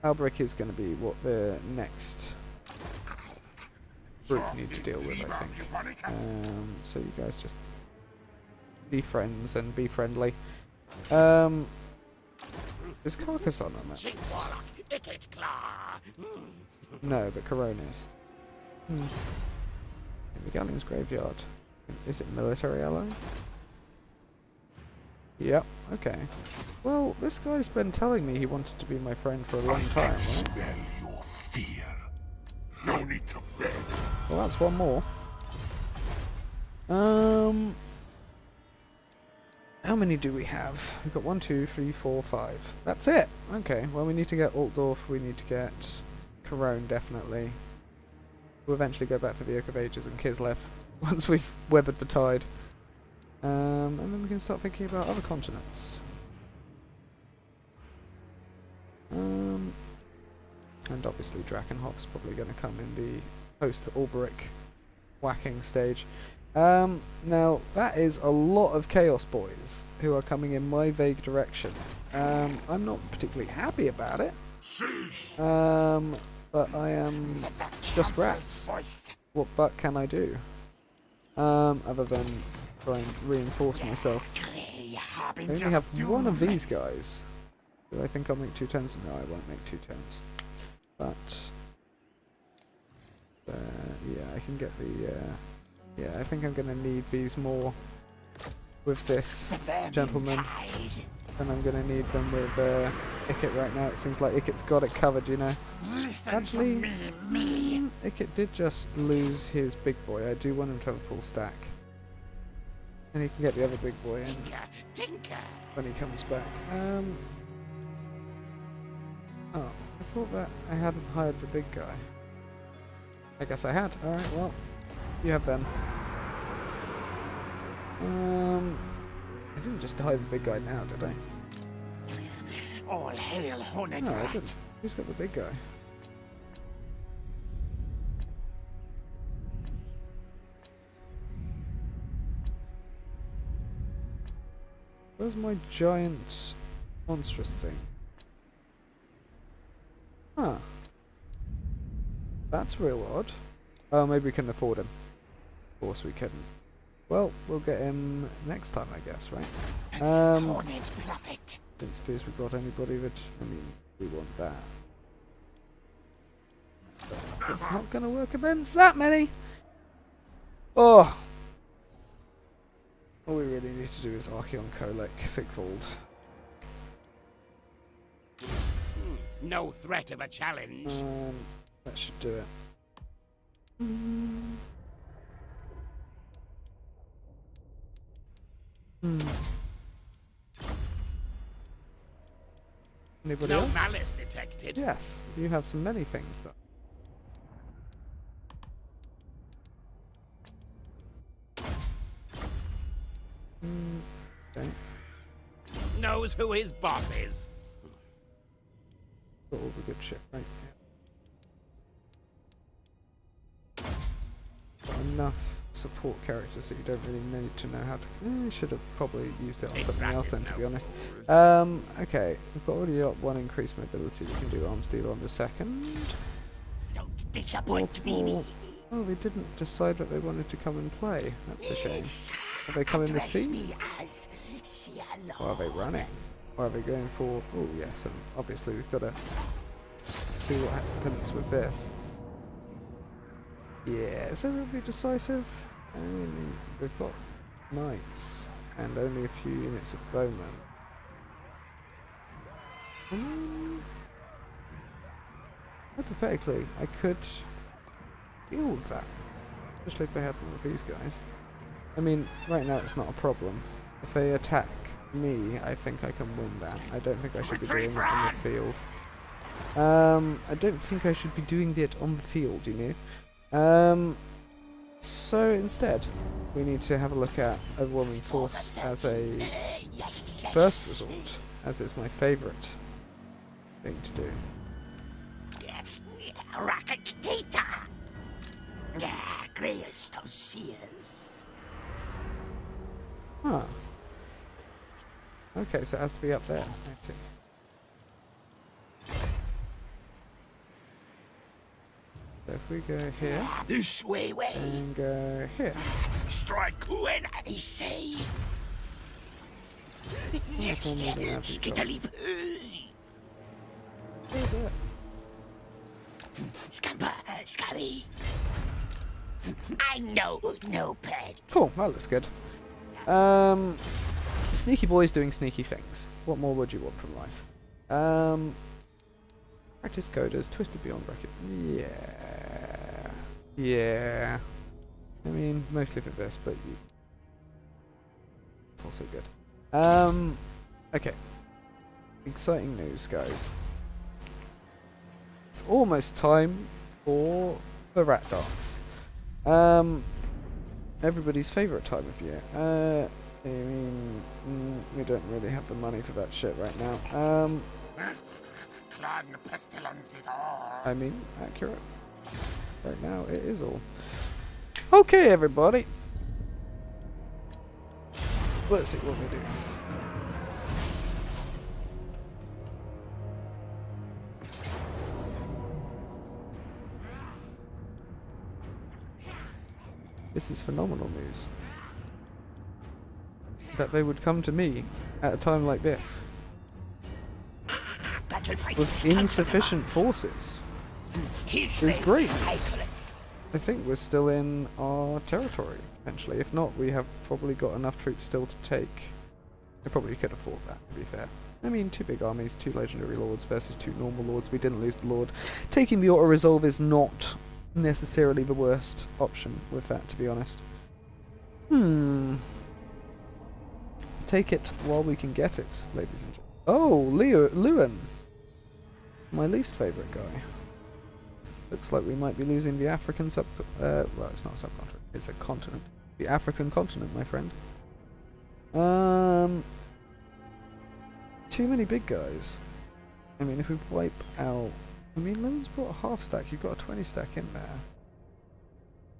Alberic is going to be what the next group need to deal with, I think. So you guys just be friends and be friendly. Is Carcassonne on that list? Ikkit Claw. No, but Corona is. The Galleon's Graveyard. Is it military allies? Yep, okay. Well, this guy's been telling me he wanted to be my friend for a long time, right? Smell your fear. No need to beg. Well, that's one more. How many do we have? We've got 1, 2, 3, 4, 5. That's it! Okay, well we need to get Altdorf, we need to get Corone, definitely. We'll eventually go back to the Oak of Ages and Kislev, once we've weathered the tide. And then we can start thinking about other continents. And obviously Drakenhof's probably going to come in the post-Alberic whacking stage. Now, that is a lot of Chaos Boys who are coming in my vague direction. I'm not particularly happy about it. But I am just rats. What can I do? Other than try and reinforce myself. I only have one of these guys. Do I think I'll make 2 turns? No, I won't make 2 turns. But yeah, I can get the yeah, I think I'm gonna need these more with this gentleman than I'm gonna need them with Ikkit right now. It seems like Ikkit's got it covered, you know. Actually, Ikkit did just lose his big boy. I do want him to have a full stack. And he can get the other big boy in when he comes back. Oh, I thought that I hadn't hired the big guy. I guess I had. Alright, well, you have them. I didn't just hire the big guy now, did I? All hail Hornet. No, I didn't. Who's got the big guy? Where's my giant monstrous thing? Huh. That's real odd. Oh, maybe we can afford him. Of course we couldn't. Well, we'll get him next time, I guess, right? Didn't suppose we got anybody that... I mean, we want that. But it's not going to work against that many! Oh! All we really need to do is Archeon Kolek, Sigvald. No threat of a challenge. That should do it. Anybody No else? malice detected. Yes, you have some many things though. Okay. Knows who his boss is. Got all the good shit right here. Got enough support characters so you don't really need to know how to... should have probably used it on something else then, to be honest. Okay, we've got already got 1 increased mobility. We can do arms dealer on the second. Don't disappoint me. Oh, they didn't decide that they wanted to come and play. That's a shame. Have they come in the sea? Or are they running? Or are they going for... Oh yes, and obviously we've got to see what happens with this. Yeah, it says it'll be decisive. I mean, we've got knights and only a few units of bowmen. Hypothetically, I could deal with that, especially if they had one of these guys. I mean, right now it's not a problem. If they attack me, I think I can win that. I don't think I should be doing it on the field. I don't think I should be doing it on the field, you know. So instead, we need to have a look at overwhelming force as a first resort, as it's my favourite thing to do. Huh. Okay, so it has to be up there. I see. So if we go here This way, and go here. Strike when I say. How much more money have we got? Oh, there. Scurry. I know no pet. Cool, that looks good. Sneaky boys doing sneaky things. What more would you want from life? Practice coders, twisted beyond bracket. Yeah. Yeah. I mean, mostly for this, but it's also good. Okay. Exciting news, guys. It's almost time for the rat dance. Everybody's favourite time of year. I mean, we don't really have the money for that shit right now. Clan pestilence is all. I mean, accurate. Right now, it is all. Okay, everybody. Let's see what we do. This is phenomenal news. That they would come to me at a time like this. With insufficient forces. Is great news. I think we're still in our territory, potentially. If not, we have probably got enough troops still to take. I probably could afford that, to be fair. I mean, 2 big armies, 2 legendary lords versus 2 normal lords. We didn't lose the lord. Taking the auto-resolve is not necessarily the worst option with that, to be honest. Take it while we can get it, ladies and gentlemen. Oh, Lewin! My least favourite guy. Looks like we might be losing the African well, it's not a subcontinent, it's a continent. The African continent, my friend. Too many big guys. I mean, if we wipe out... I mean, Lewin's brought a half stack, you've got a 20 stack in there.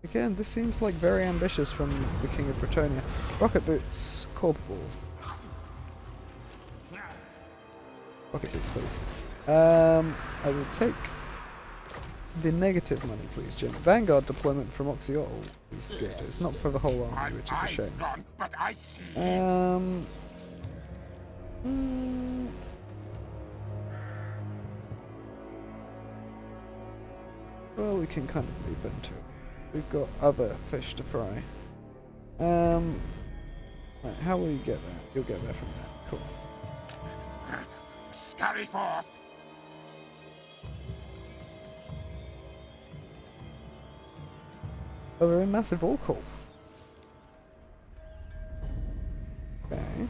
Again, this seems like very ambitious from the King of Bretonia. Rocket boots, corporal. Rocket boots, please. I will take the negative money, please, Jim. Vanguard deployment from Oxyol is good. It's not for the whole army, which is a shame. Well, we can kind of leap into it. We've got other fish to fry. Right, how will you get there? You'll get there from there. Cool. Scurry forth. Oh, we're in massive Orcal. Okay.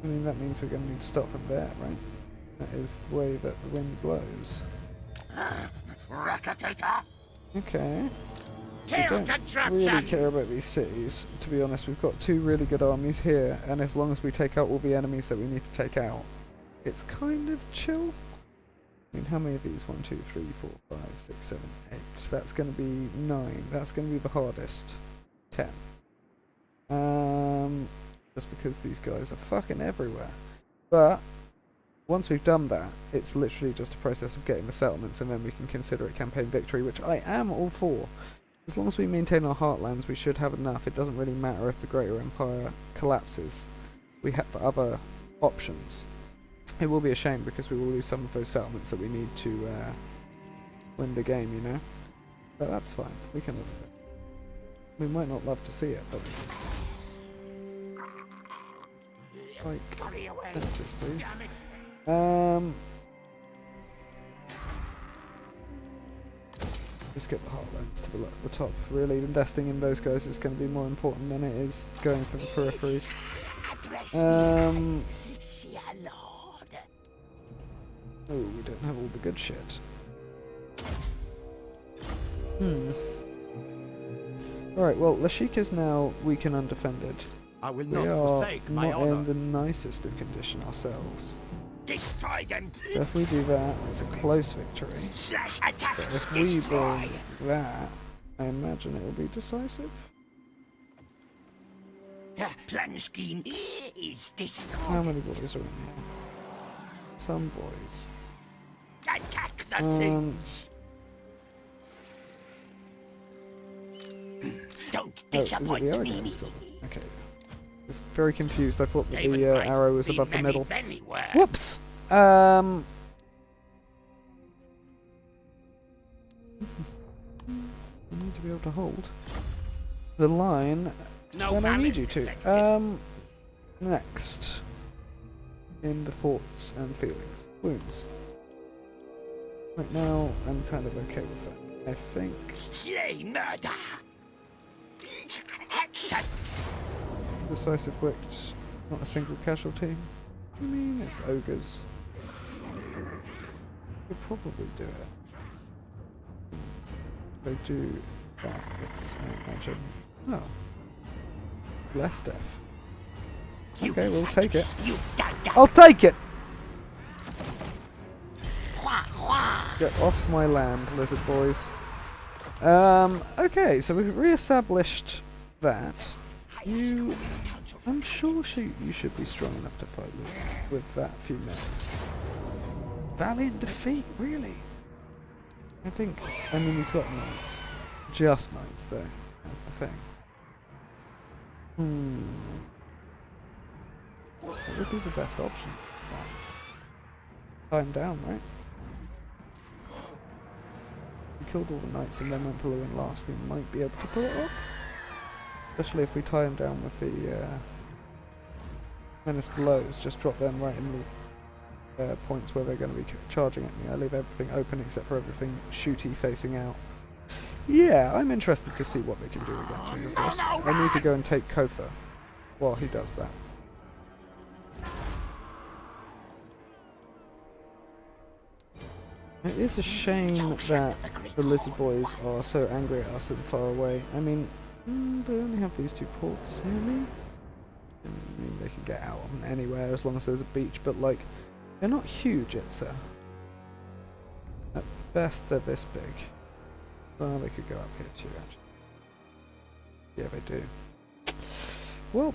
I mean, that means we're going to need to start from there, right? That is the way that the wind blows. Okay. I don't really care about these cities, to be honest. We've got 2 really good armies here, and as long as we take out all the enemies that we need to take out, it's kind of chill. I mean, how many of these? 1, 2, 3, 4, 5, 6, 7, 8. That's going to be 9. That's going to be the hardest. 10. Just because these guys are fucking everywhere. But once we've done that, it's literally just a process of getting the settlements, and then we can consider it campaign victory, which I am all for. As long as we maintain our heartlands, we should have enough. It doesn't really matter if the Greater Empire collapses. We have other options. It will be a shame because we will lose some of those settlements that we need to win the game, you know. But that's fine. We can live with it. We might not love to see it, but like fences, please. Just get the heartlands to the top. Really, investing in those guys is going to be more important than it is going for the peripheries. Oh, we don't have all the good shit. Alright, well, Lashik is now weak and undefended. I will We not are forsake my not honor. in the nicest of condition ourselves. Destroy them. So if we do that, it's a close victory. Slash attack. But if we bring that, I imagine it will be decisive. Plan scheme is How destroyed. many boys are in here? Some boys. Attack the thing. Don't Oh, is it disappoint the arrow me. that's got it? Okay. I was very confused. I thought that Skaven the might arrow was see above the many, middle. many worse. Whoops! You need to be able to hold the line No when I need malice you to. detected. Next. In the thoughts and feelings. Wounds. Right now, I'm kind of okay with that. I think. Slay murder. Action. Decisive wicked, not a single casualty. I mean, it's ogres. Could probably do it. They do that, it's, I imagine. Oh. Less death. Okay, we'll take it. You done that. I'll take it! Hua, hua. Get off my land, lizard boys. Okay, so we've re-established that. I'm sure you should be strong enough to fight with that few men. Valiant defeat, really? I mean, he's got knights. Just knights, though. That's the thing. What would be the best option? Time down, right? We killed all the knights and then went for Lewin last. We might be able to pull it off. Especially if we tie him down with the menace blows. Just drop them right in the points where they're going to be charging at me. I leave everything open except for everything shooty facing out. Yeah, I'm interested to see what they can do against me with this. I need to go and take Kofa while he does that. It is a shame that the lizard boys are so angry at us and far away. I mean, they only have these two ports near me. I mean, they can get out on anywhere as long as there's a beach, but like, they're not huge, at best they're this big. Well, they could go up here too, actually. Yeah, they do. Well,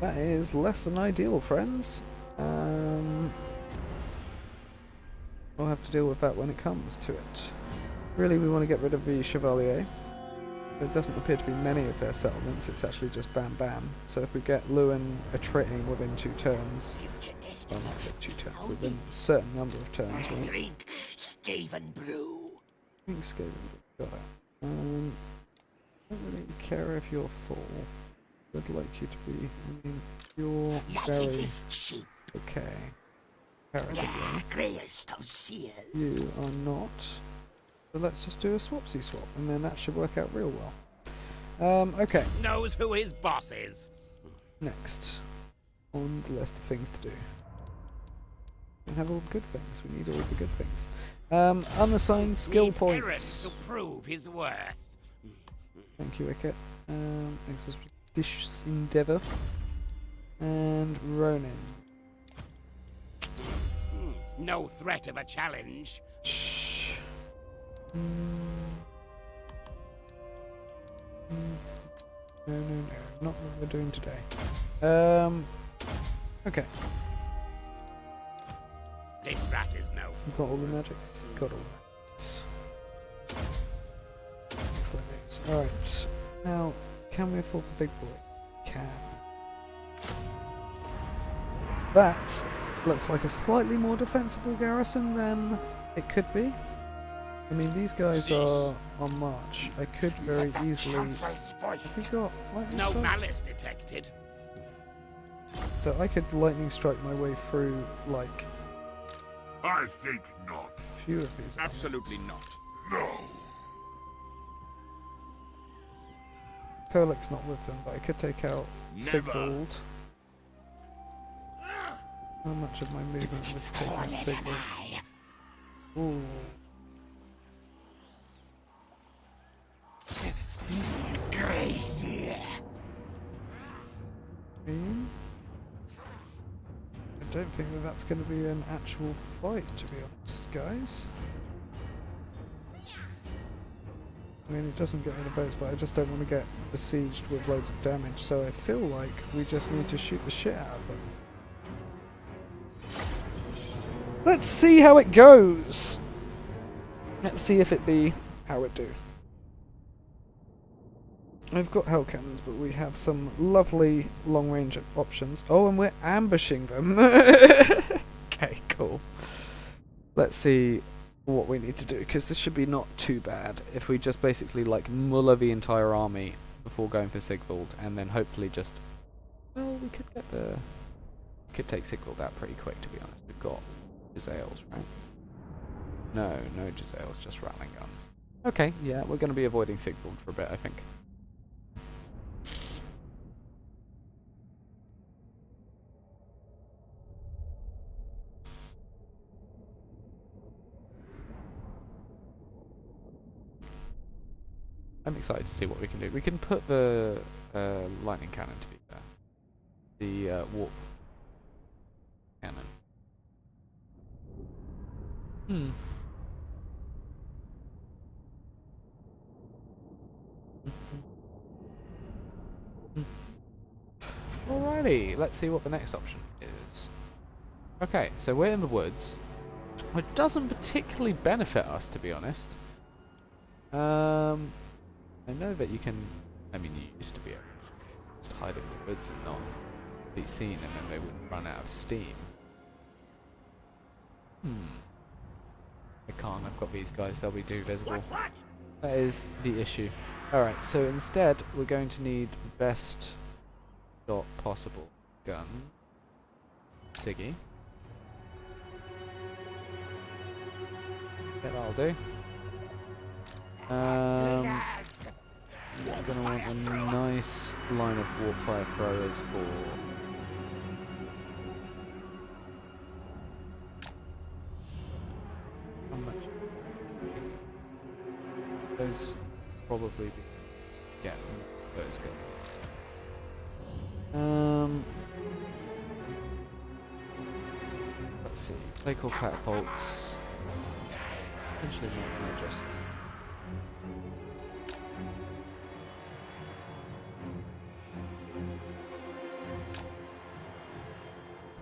that is less than ideal, friends. We'll have to deal with that when it comes to it. Really, we want to get rid of the Chevalier. There doesn't appear to be many of their settlements, it's actually just bam bam. So if we get Lewin attriting within 2 turns, well, not within 2 turns, within a certain number of turns, right? Drink Skaven brew. I think Skaven got it. I don't really care if you're full. I'd like you to be. I mean, you're Life very is cheap. okay. Comparatively. Greyest of seals. You are not. So let's just do a swapsy swap, and then that should work out real well. Okay. Knows who his boss is. Next on the list of things to do. We have all the good things. We need all the good things. Unassigned skill Needs points. errands to prove his worth. Thank you, Ikkit. Expeditions Endeavour. And Ronin. No threat of a challenge. Shh. No, not what we're doing today. Okay. This rat is no. Got all the magics? Got all the magics. Excellent news. Alright. Now, can we afford the big boy? Can. That looks like a slightly more defensible garrison than it could be. I mean, these guys are on march. I could very easily... Have we got lightning No strike? malice detected. So I could lightning strike my way through, like, I think not. a few of these. Absolutely not. No. Kolek's not with them, but I could take out Never. Sigvald. How much of my movement would take out Sigvald? Ooh. Gracie. I don't think that that's going to be an actual fight, to be honest, guys. I mean, it doesn't get rid of boats, but I just don't want to get besieged with loads of damage, so I feel like we just need to shoot the shit out of them. Let's see how it goes! Let's see if it be how it do. I've got hell cannons, but we have some lovely long-range options. Oh, and we're ambushing them. Okay, cool. Let's see what we need to do, because this should be not too bad if we just basically like muller the entire army before going for Sigvald, and then hopefully just... Well, we could get the... We could take Sigvald out pretty quick, to be honest. We've got Giselles, right? No Giselles, just rattling guns. Okay, yeah, we're going to be avoiding Sigvald for a bit, I think. I'm excited to see what we can do. We can put the lightning cannon to be there. The warp cannon. Alrighty, let's see what the next option is. Okay, so we're in the woods. It doesn't particularly benefit us, to be honest. I know that you can... I mean, you used to be able to just hide in the woods and not be seen, and then they wouldn't run out of steam. I can't. I've got these guys. They'll be too visible. What? That is the issue. Alright, so instead, we're going to need the best dot possible gun. Siggy. Yeah, that'll do. We're gonna want a nice line of warp fire throwers for how much? Those probably be, yeah, those go. Let's see. They call catapults. Potentially not just.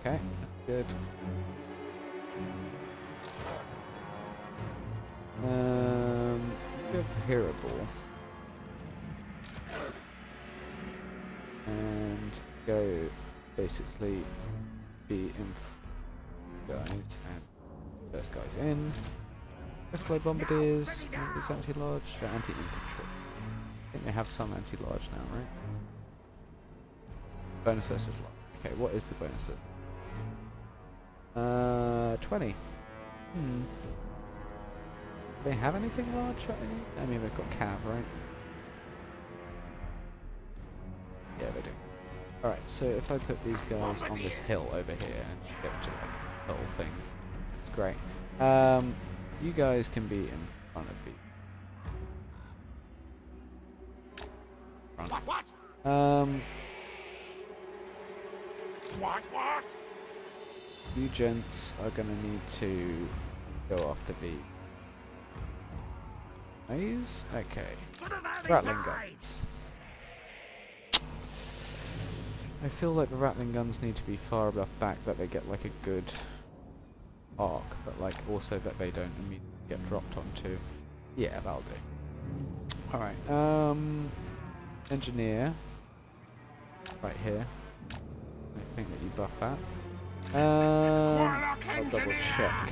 Okay, good. We have the hero ball. And go basically be in guys and first guys in. Buffalo bombardiers, and is anti-large? Anti-infantry. I think they have some anti-large now, right? Bonus versus large. Okay, what is the bonus versus? 20. Do they have anything large? I mean, they've got cav, right? Yeah, they do. Alright, so if I put these guys on this hill over here and get to like little things, it's great. You guys can be in front of me. What? What? You gents are gonna need to go after the maze. Okay. Rattling guns. I feel like the rattling guns need to be far enough back that they get like a good arc, but like also that they don't immediately get dropped onto. Yeah, that'll do. Alright, Engineer. Right here. I think that you buff that. I'll double check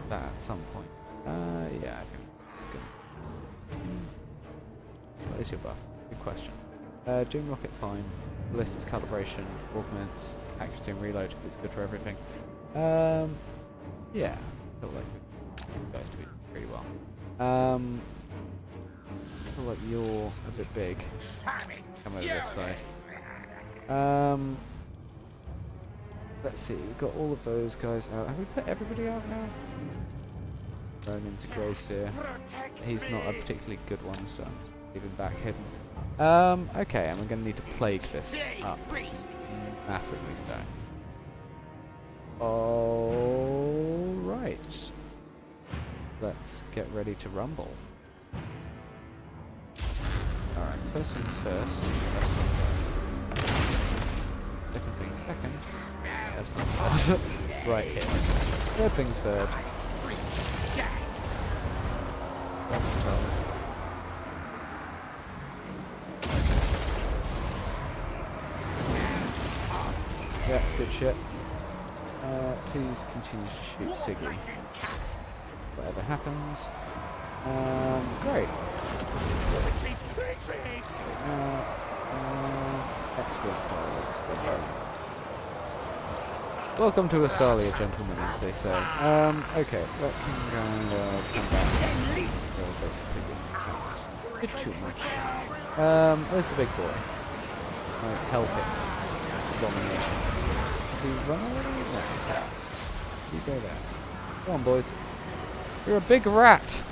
that at some point. Yeah, I think that's good. What is your buff? Good question. Doom rocket fine. Ballistics calibration, augments, accuracy and reload. It's good for everything. Yeah, I feel like you guys do pretty well. I feel like you're a bit big. Come over this side. Let's see, we've got all of those guys out. Have we put everybody out now? Ronin's a Grace here. He's not a particularly good one, so I'm just leaving back hidden. Okay, and we're going to need to plague this up. Massively so. Alright. Let's get ready to rumble. Alright, first things first. Second things second. That's not bad. Right here. Third things third. Yeah, good shit. Please continue to shoot Siggy. Whatever happens. Great. This is good. Excellent fireworks. Welcome to Australia, gentlemen, as they say. Okay, that can come back. Basically, did too much. Where's the big boy? Help him. Domination. Does he run already? No, he's out. You go there. Come on, boys. You're a big rat!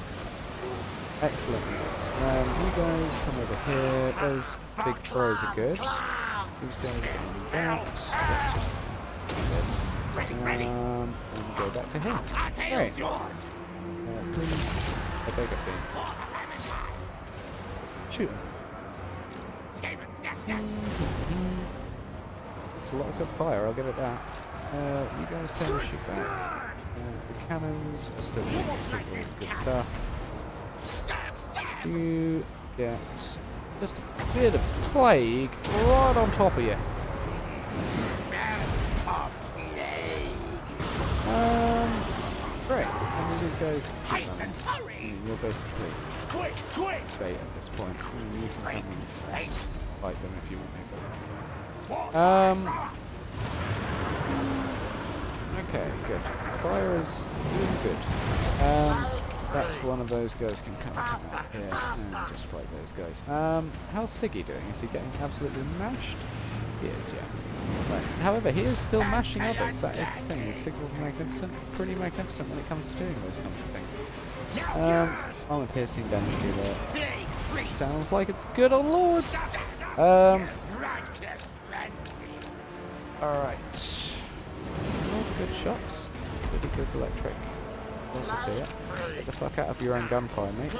Excellent news. You guys come over here. Those big throws are good. These guys are getting bounced. Let's just do this. And go back to him. Great. Please. I beg of you. Shoot him. It's a lot of good fire, I'll give it that. You guys tend to shoot back. The cannons are still shooting signal, good stuff. You get just a bit of plague right on top of you. Great. And then these guys keep running. You're basically bait at this point. You can come and fight them if you want to. Okay, good. Fire is doing good. That's one of those guys can come out here and just fight those guys. How's Siggy doing? Is he getting absolutely mashed? He is, yeah. Right. However, he is still mashing others. That is the thing. Is Sigil magnificent? Pretty magnificent when it comes to doing those kinds of things. Armor piercing damage dealer. Sounds like it's good on Lords. Alright. All good shots. Pretty good electric. Love to see it. Get the fuck out of your own gunfire, mate.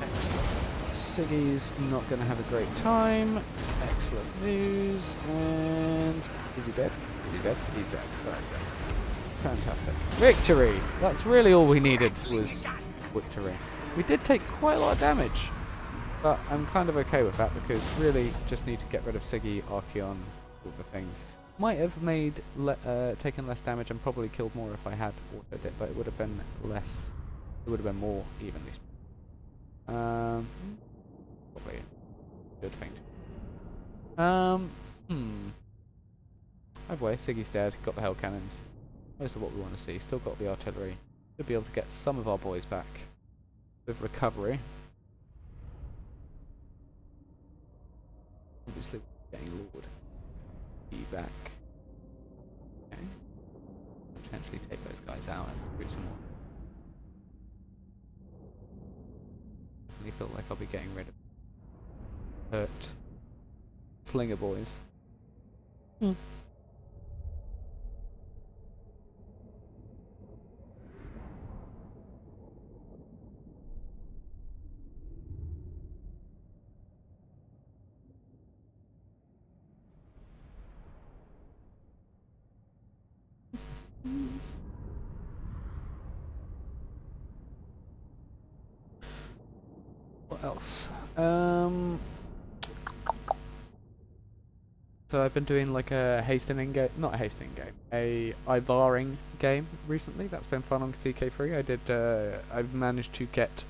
Excellent. Siggy's not going to have a great time. Excellent news. And is he dead? Is he dead? He's dead. Right, dead. Fantastic. Victory! That's really all we needed was victory. We did take quite a lot of damage. But I'm kind of okay with that because really just need to get rid of Siggy, Archeon, all the things. Might have made taken less damage and probably killed more if I had autoed it, but it would have been less. It would have been more evenly spread. Probably a good thing. Either way, Siggy's dead. Got the hell cannons. Most of what we want to see. Still got the artillery. Should be able to get some of our boys back with recovery. Obviously, getting Lord be back. Okay. Potentially take those guys out and recruit some more. Definitely feel like I'll be getting rid of hurt slinger boys. What else? So I've been doing like a hastening game, not a hastening game, a Ivaring game recently. That's been fun on CK3. I've managed to get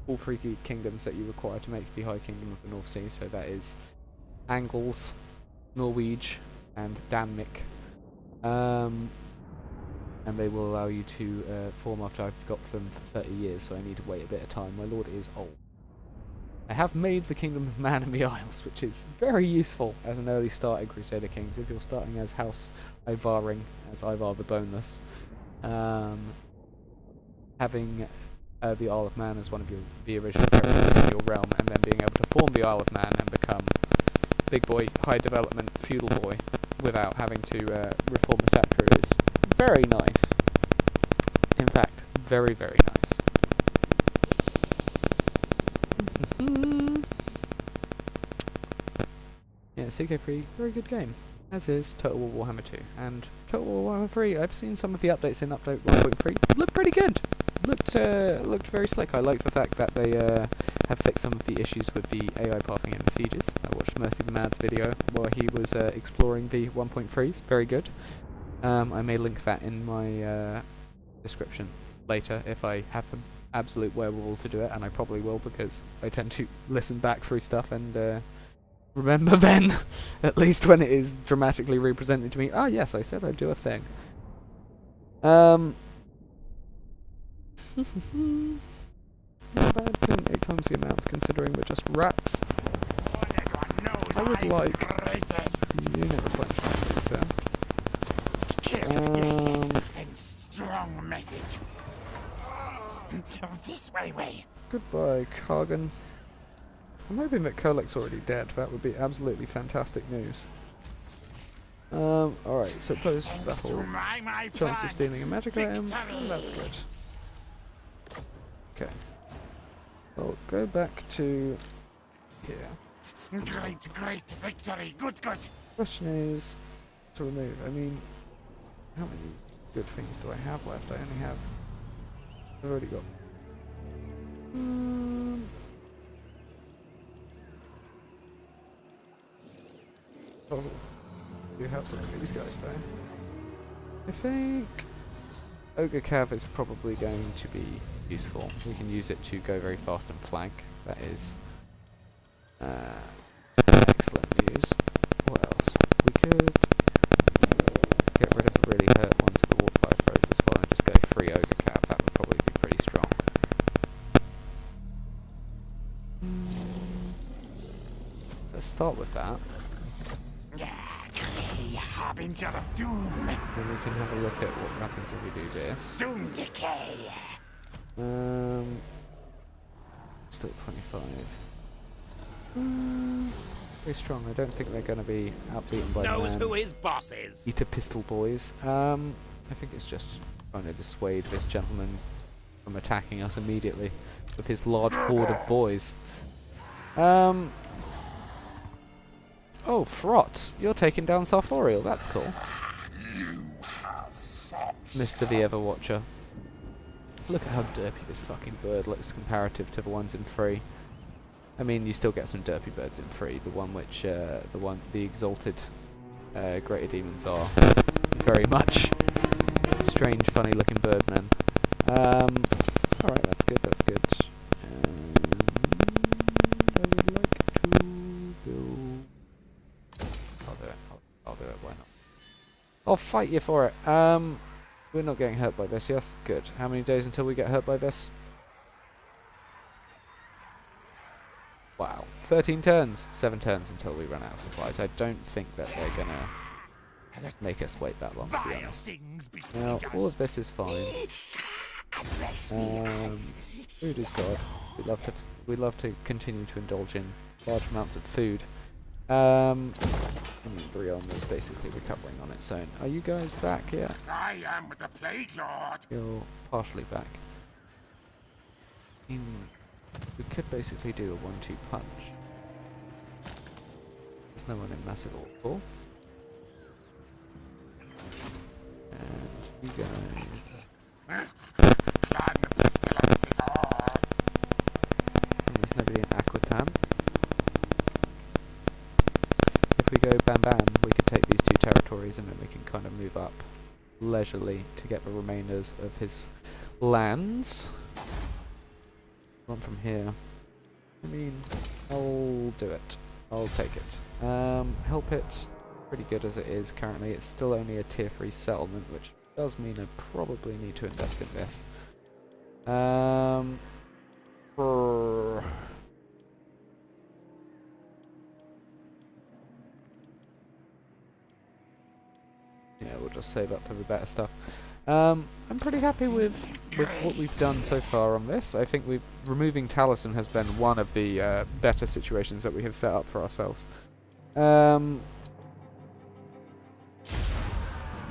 all three kingdoms that you require to make the High Kingdom of the North Sea. So that is Angles, Norwege, and Danmik. And they will allow you to form after I've got them for 30 years, so I need to wait a bit of time. My lord is old. I have made the Kingdom of Man in the Isles, which is very useful as an early start in Crusader Kings. If you're starting as House Ivaring, as Ivar the Boneless, having the Isle of Man as one of the original characters in your realm, and then being able to form the Isle of Man and become big boy, high development, feudal boy, without having to reform the sceptre is very nice. In fact, very, very nice. Yeah, CK3, very good game. As is Total War Warhammer 2. And Total War Warhammer 3, I've seen some of the updates in update 1.3. Looked pretty good. Looked very slick. I like the fact that they have fixed some of the issues with the AI pathing and the sieges. I watched Mercy the Mad's video while he was exploring the 1.3s. Very good. I may link that in my description later if I have an absolute wherewithal to do it, and I probably will because I tend to listen back through stuff and remember then, at least when it is dramatically represented to me. Ah, yes, I said I'd do a thing. Not bad, doing 8 times the amounts considering we're just rats. I would like... You never punched me, sir. Strong message. This way. Goodbye, Kargan. I'm hoping that Kurlek's already dead. That would be absolutely fantastic news. Alright, so post battle. Chance of stealing a magic item. Oh, that's good. Okay. Well, go back to here. Great victory. Good. Question is to remove. I mean, how many good things do I have left? I've already got. Puzzle. You have some of these guys though. I think Ogre Cav is probably going to be useful. We can use it to go very fast and flank. That is excellent news. What else? We could get rid of the really hurt ones with Warp Fire Throws as well and just go free Ogre Cav. That would probably be pretty strong. Let's start with that. Harbinger of doom. Then we can have a look at what happens if we do this. Doom decay. Still 25. Very strong. I don't think they're going to be outbeaten by Knows the who his boss is. Eater Pistol Boys. I think it's just trying to dissuade this gentleman from attacking us immediately with his large horde of boys. Oh, Frot, you're taking down Sartorial. That's cool. Mr. the Everwatcher. Look at how derpy this fucking bird looks comparative to the ones in 3. I mean, you still get some derpy birds in 3. The one which, the exalted greater demons are very much strange, funny-looking birdmen. Alright, that's good. And I would like to build. I'll do it. Why not? I'll fight you for it. We're not getting hurt by this. Yes, good. How many days until we get hurt by this? Wow. 13 turns. 7 turns until we run out of supplies. I don't think that they're gonna make us wait that long, to be honest. Now, all of this is fine. Food is God. We love to continue to indulge in large amounts of food. I mean, Brion is basically recovering on its own. Are you guys back yet? I am the Plague Lord. You're partially back. We could basically do a 1-2 punch. There's no one in massive all. And you guys. And there's nobody in Aquatan. If we go Bam Bam, territories, and then we can kind of move up leisurely to get the remainders of his lands. One from here. I mean, I'll do it. I'll take it. Help it. Pretty good as it is currently. It's still only a tier 3 settlement, which does mean I probably need to invest in this. Yeah, we'll just save up for the better stuff. I'm pretty happy with what we've done so far on this. I think removing Taliesin has been one of the better situations that we have set up for ourselves.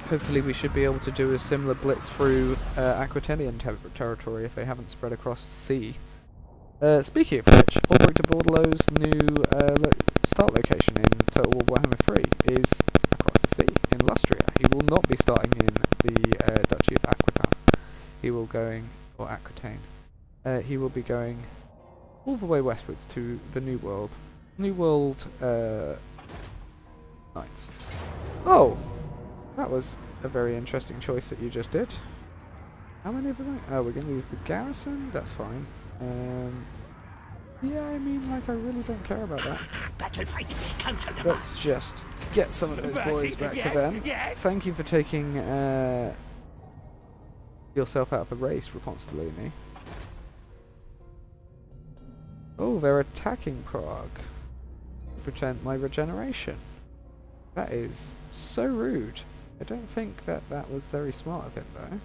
Hopefully we should be able to do a similar blitz through Aquitanian territory if they haven't spread across sea. Speaking of which, Ulrich de Bordelot's new start location in Total War Warhammer 3 is across the sea, in Lustria. He will not be starting in the Duchy of Aquitaine. He will be going all the way westwards to the New World. New World Knights. Oh! That was a very interesting choice that you just did. How many of them? Oh, we're going to use the garrison? That's fine. Yeah, I mean, like, I really don't care about that. Let's just get some of those boys back to them. Thank you for taking yourself out of the race, Raponstolini. Oh, they're attacking Prague. Pretend my regeneration. That is so rude. I don't think that was very smart of him, though.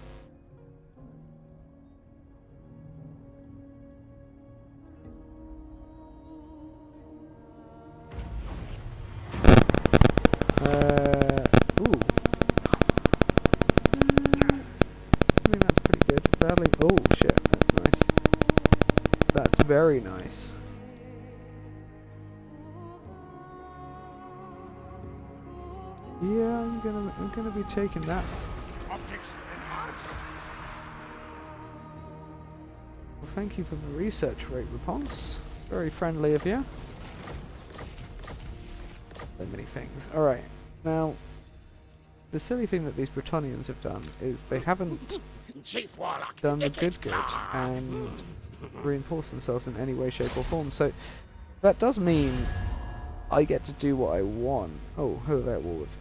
Ooh. I mean, that's pretty good. Badly. Oh, shit. That's nice. That's very nice. Yeah, I'm gonna be taking that. Optics enhanced. Well, thank you for the research rate response. Very friendly of you. So many things. Alright, now, the silly thing that these Bretonnians have done is they haven't Chief Warlock, done the Ikkit good Claw. and reinforced themselves in any way, shape or form. So that does mean I get to do what I want. Oh, who are they at war with?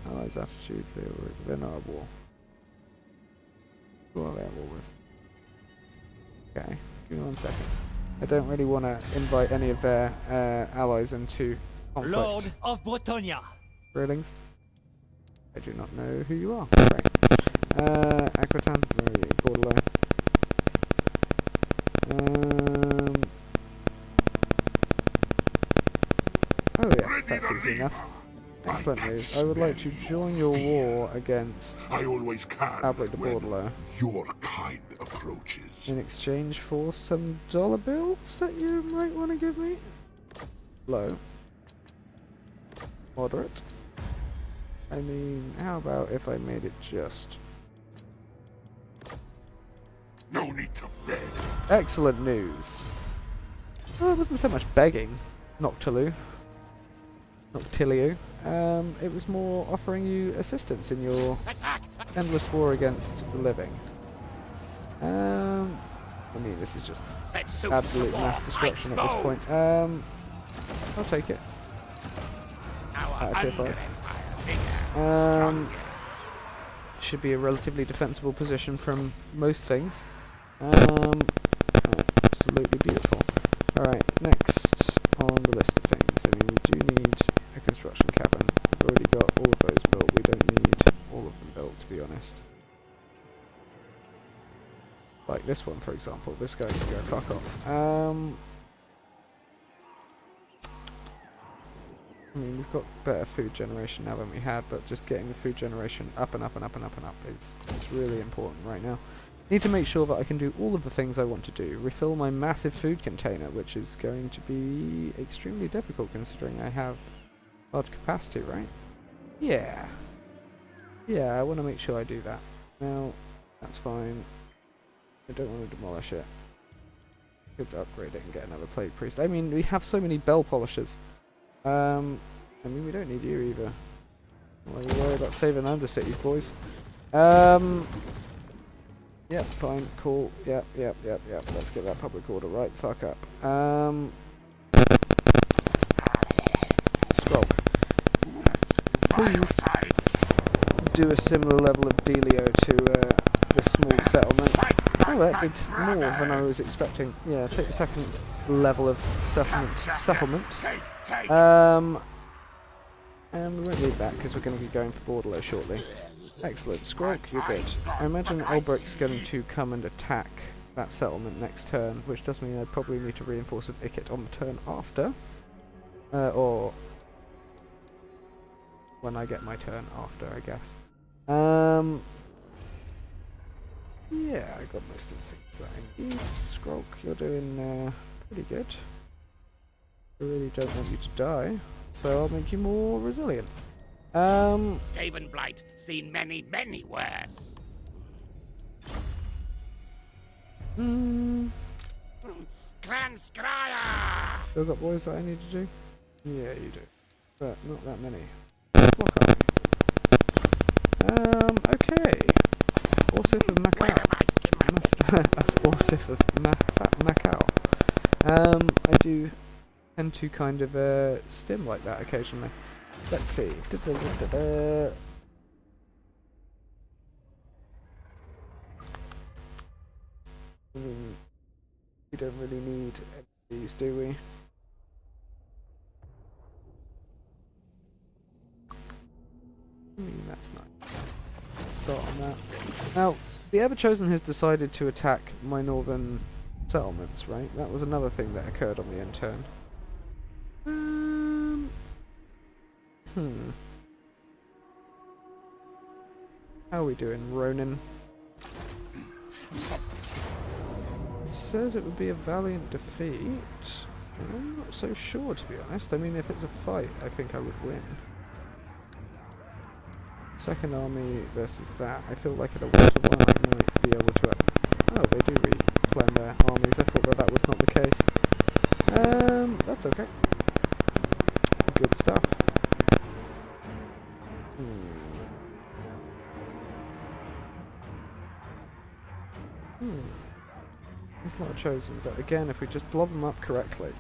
Allies attitude, they're not at war. Who are they at war with? Okay, give me 1 second. I don't really want to invite any of their allies into conflict. Lord of Bretonia. Railings? I do not know who you are. Right. Aquitaine, where are you? Bordelot. Oh yeah, that's easy enough. Excellent news. I would like to join your war against I always can Albrecht de when Bordelot your kind approaches. in exchange for some dollar bills that you might want to give me. Low. Moderate. I mean, how about if I made it just... No need to beg. Excellent news. Well, it wasn't so much begging, Noctilio. It was more offering you assistance in your endless war against the living. I mean, this is just absolute mass destruction at this point. I'll take it. At tier 5. Should be a relatively defensible position from most things. Absolutely beautiful. Alright, next on the list of things. I mean, we do need a construction cabin. We've already got all of those built. We don't need all of them built, to be honest. Like this one, for example. This guy can go fuck off. I mean, we've got better food generation now than we had, but just getting the food generation up and up and up and up and up is really important right now. Need to make sure that I can do all of the things I want to do. Refill my massive food container, which is going to be extremely difficult considering I have large capacity, right? Yeah. Yeah, I want to make sure I do that. Now, that's fine. I don't want to demolish it. Good to upgrade it and get another plague priest. I mean, we have so many bell polishers. I mean, we don't need you either. Don't worry about saving Undercities, boys. Yep, fine, cool. Yep. Let's get that public order right. Fuck up. Scroll. Please do a similar level of dealio to this small settlement. Oh, that did more than I was expecting. Yeah, take the second level of settlement. And we won't need that because we're going to be going for Borderlo shortly. Excellent. Skrulk, you're good. I imagine Ulbricht's going to come and attack that settlement next turn, which does mean I'd probably need to reinforce with Ikkit on the turn after. Or when I get my turn after, I guess. Yeah, I got most of the things that I need. Skrulk, you're doing pretty good. I really don't want you to die, so I'll make you more resilient. Skaven blight, seen many, many worse. Hmm. Clan Skryre! Still got boys that I need to do? Yeah, you do. But not that many. Block army. Okay. Orsif of Macau. Where are my schematics? That's Orsif of Macau. I do tend to kind of stim like that occasionally. Let's see. We don't really need any of these, do we? That's nice. Start on that. Now, the Everchosen has decided to attack my northern settlements, right? That was another thing that occurred on the end turn. How are we doing, Ronin? It says it would be a valiant defeat. I'm not so sure, to be honest. I mean, if it's a fight, I think I would win. Second army versus that. I feel like at a 1-to-1 I might be able to... Oh, they do replan their armies. I thought that was not the case. That's okay. Good stuff. It's not chosen, but again, if we just blob them up correctly,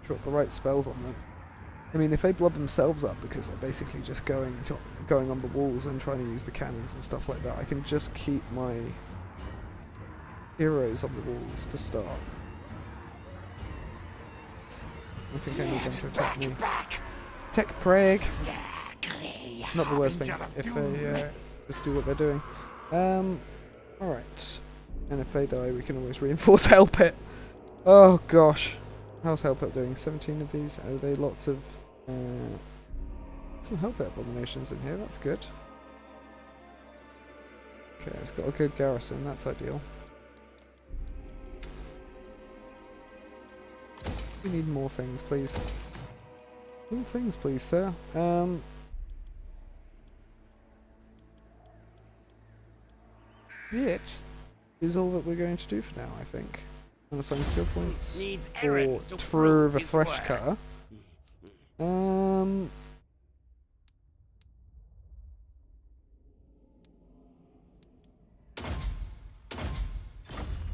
drop the right spells on them. I mean, if they blob themselves up because they're basically just going on the walls and trying to use the cannons and stuff like that, I can just keep my heroes on the walls to start. I think I need them to attack me. Tech Prague! Not the worst thing if they just do what they're doing. Alright. And if they die, we can always reinforce Hellpit. Oh gosh. How's Hellpit doing? 17 of these? Are they lots of... some Hellpit abominations in here, that's good. Okay, it's got a good garrison, that's ideal. We need more things, please. More things, please, sir. It is all that we're going to do for now, I think. Unassign skill points for the Thresh Cutter.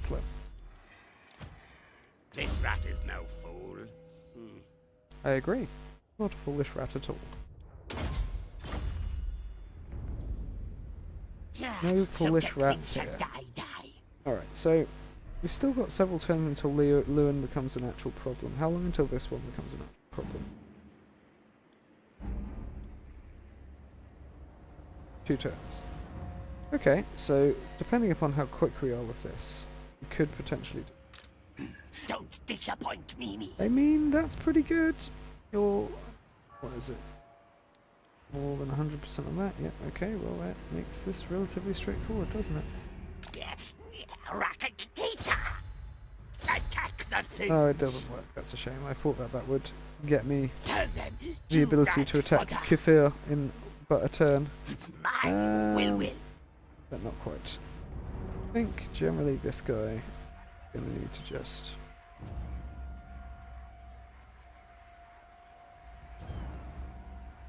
Slim. This rat is no fool. I agree. Not a foolish rat at all. No foolish rats here. Alright, so we've still got several turns until Lewin becomes an actual problem. How long until this one becomes an actual problem? 2 turns. Okay, so depending upon how quick we are with this, we could potentially do. Don't disappoint me. I mean, that's pretty good. You're... what is it? More than 100% on that? Yeah, okay, well that makes this relatively straightforward, doesn't it? Attack that thing. Oh, it doesn't work. That's a shame. I thought that would get me the ability to attack Kefir in but a turn. But not quite. I think generally this guy is going to need to just...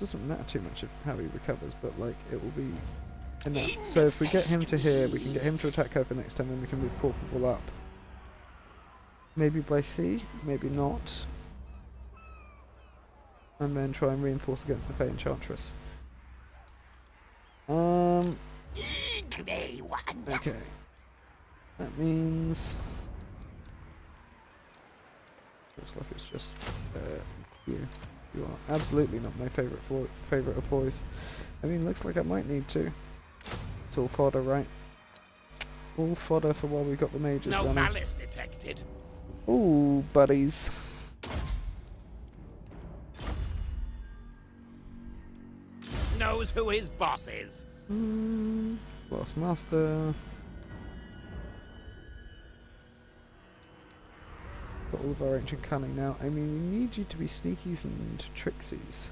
doesn't matter too much of how he recovers, but like it will be enough. So if we get him to here, we can get him to attack over next time, and we can move Corporal up. Maybe by sea, maybe not. And then try and reinforce against the Fey Enchantress. Okay. That means... looks like it's just you. You are absolutely not my favourite of boys. I mean, looks like I might need to. It's all fodder, right? All fodder for while we got the mages No running. malice detected. Ooh, buddies. Knows who his boss is. Last Master. Got all of our ancient cunning now. I mean, we need you to be sneakies and trixies.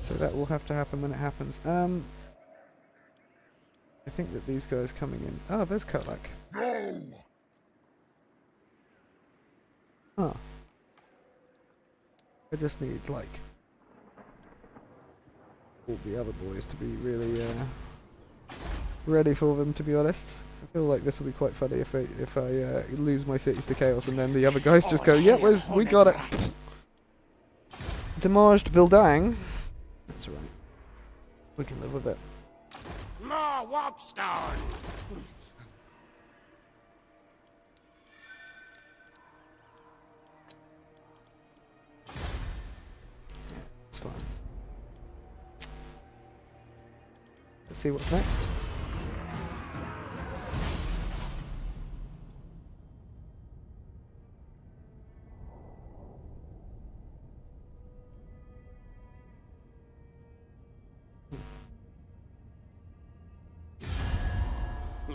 So that will have to happen when it happens. I think that these guys coming in... oh, there's Kolak. No! Huh. I just need, like... all the other boys to be really, ready for them, to be honest. I feel like this will be quite funny if I lose my cities to chaos and then the other guys just go, yeah, we got it. Damaged Bildang. That's right. We can live with it. More warpstone. It's fine. Let's see what's next.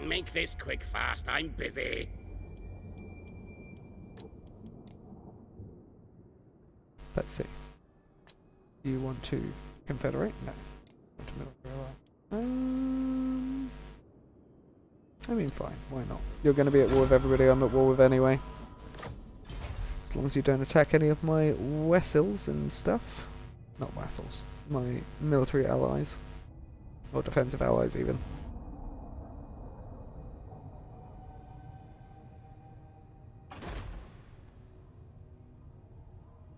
Make this quick fast, I'm busy. Let's see. Do you want to confederate? No. Want to military ally? I mean, fine. Why not? You're going to be at war with everybody I'm at war with anyway. As long as you don't attack any of my vassals and stuff. Not vassals. My military allies. Or defensive allies, even.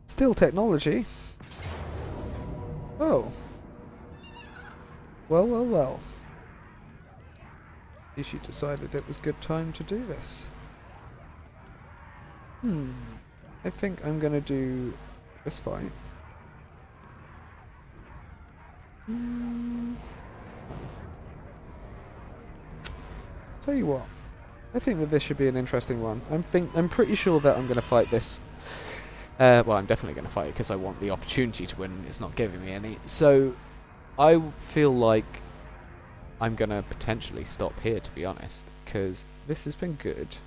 Still technology. Oh. Well, well, well. She decided it was good time to do this. I think I'm gonna do this fight. Tell you what. I think that this should be an interesting one. I'm pretty sure that I'm gonna fight this. Well, I'm definitely going to fight it because I want the opportunity to win and it's not giving me any. So, I feel like I'm going to potentially stop here, to be honest, because this has been good,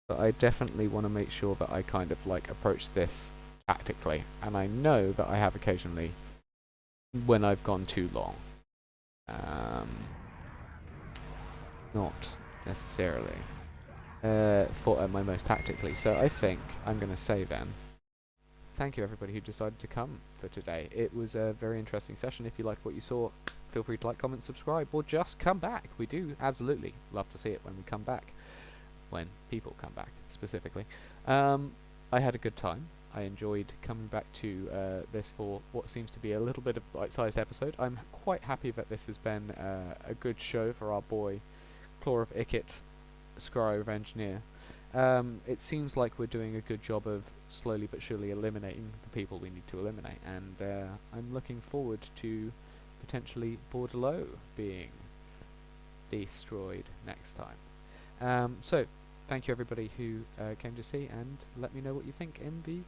but I definitely want to make sure that I kind of like approach this tactically, and I know that I have occasionally when I've gone too long. Not necessarily fought at my most tactically, so I think I'm going to say then, thank you everybody who decided to come for today. It was a very interesting session. If you liked what you saw, feel free to like, comment, subscribe, or just come back. We do absolutely love to see it when we come back. When people come back, specifically. I had a good time. I enjoyed coming back to this for what seems to be a little bit of bite-sized episode. I'm quite happy that this has been a good show for our boy, Claw of Ikkit, Skryre of Engineer. It seems like we're doing a good job of slowly but surely eliminating the people we need to eliminate, and I'm looking forward to potentially Bordelot being destroyed next time. So, thank you everybody who came to see, and let me know what you think in the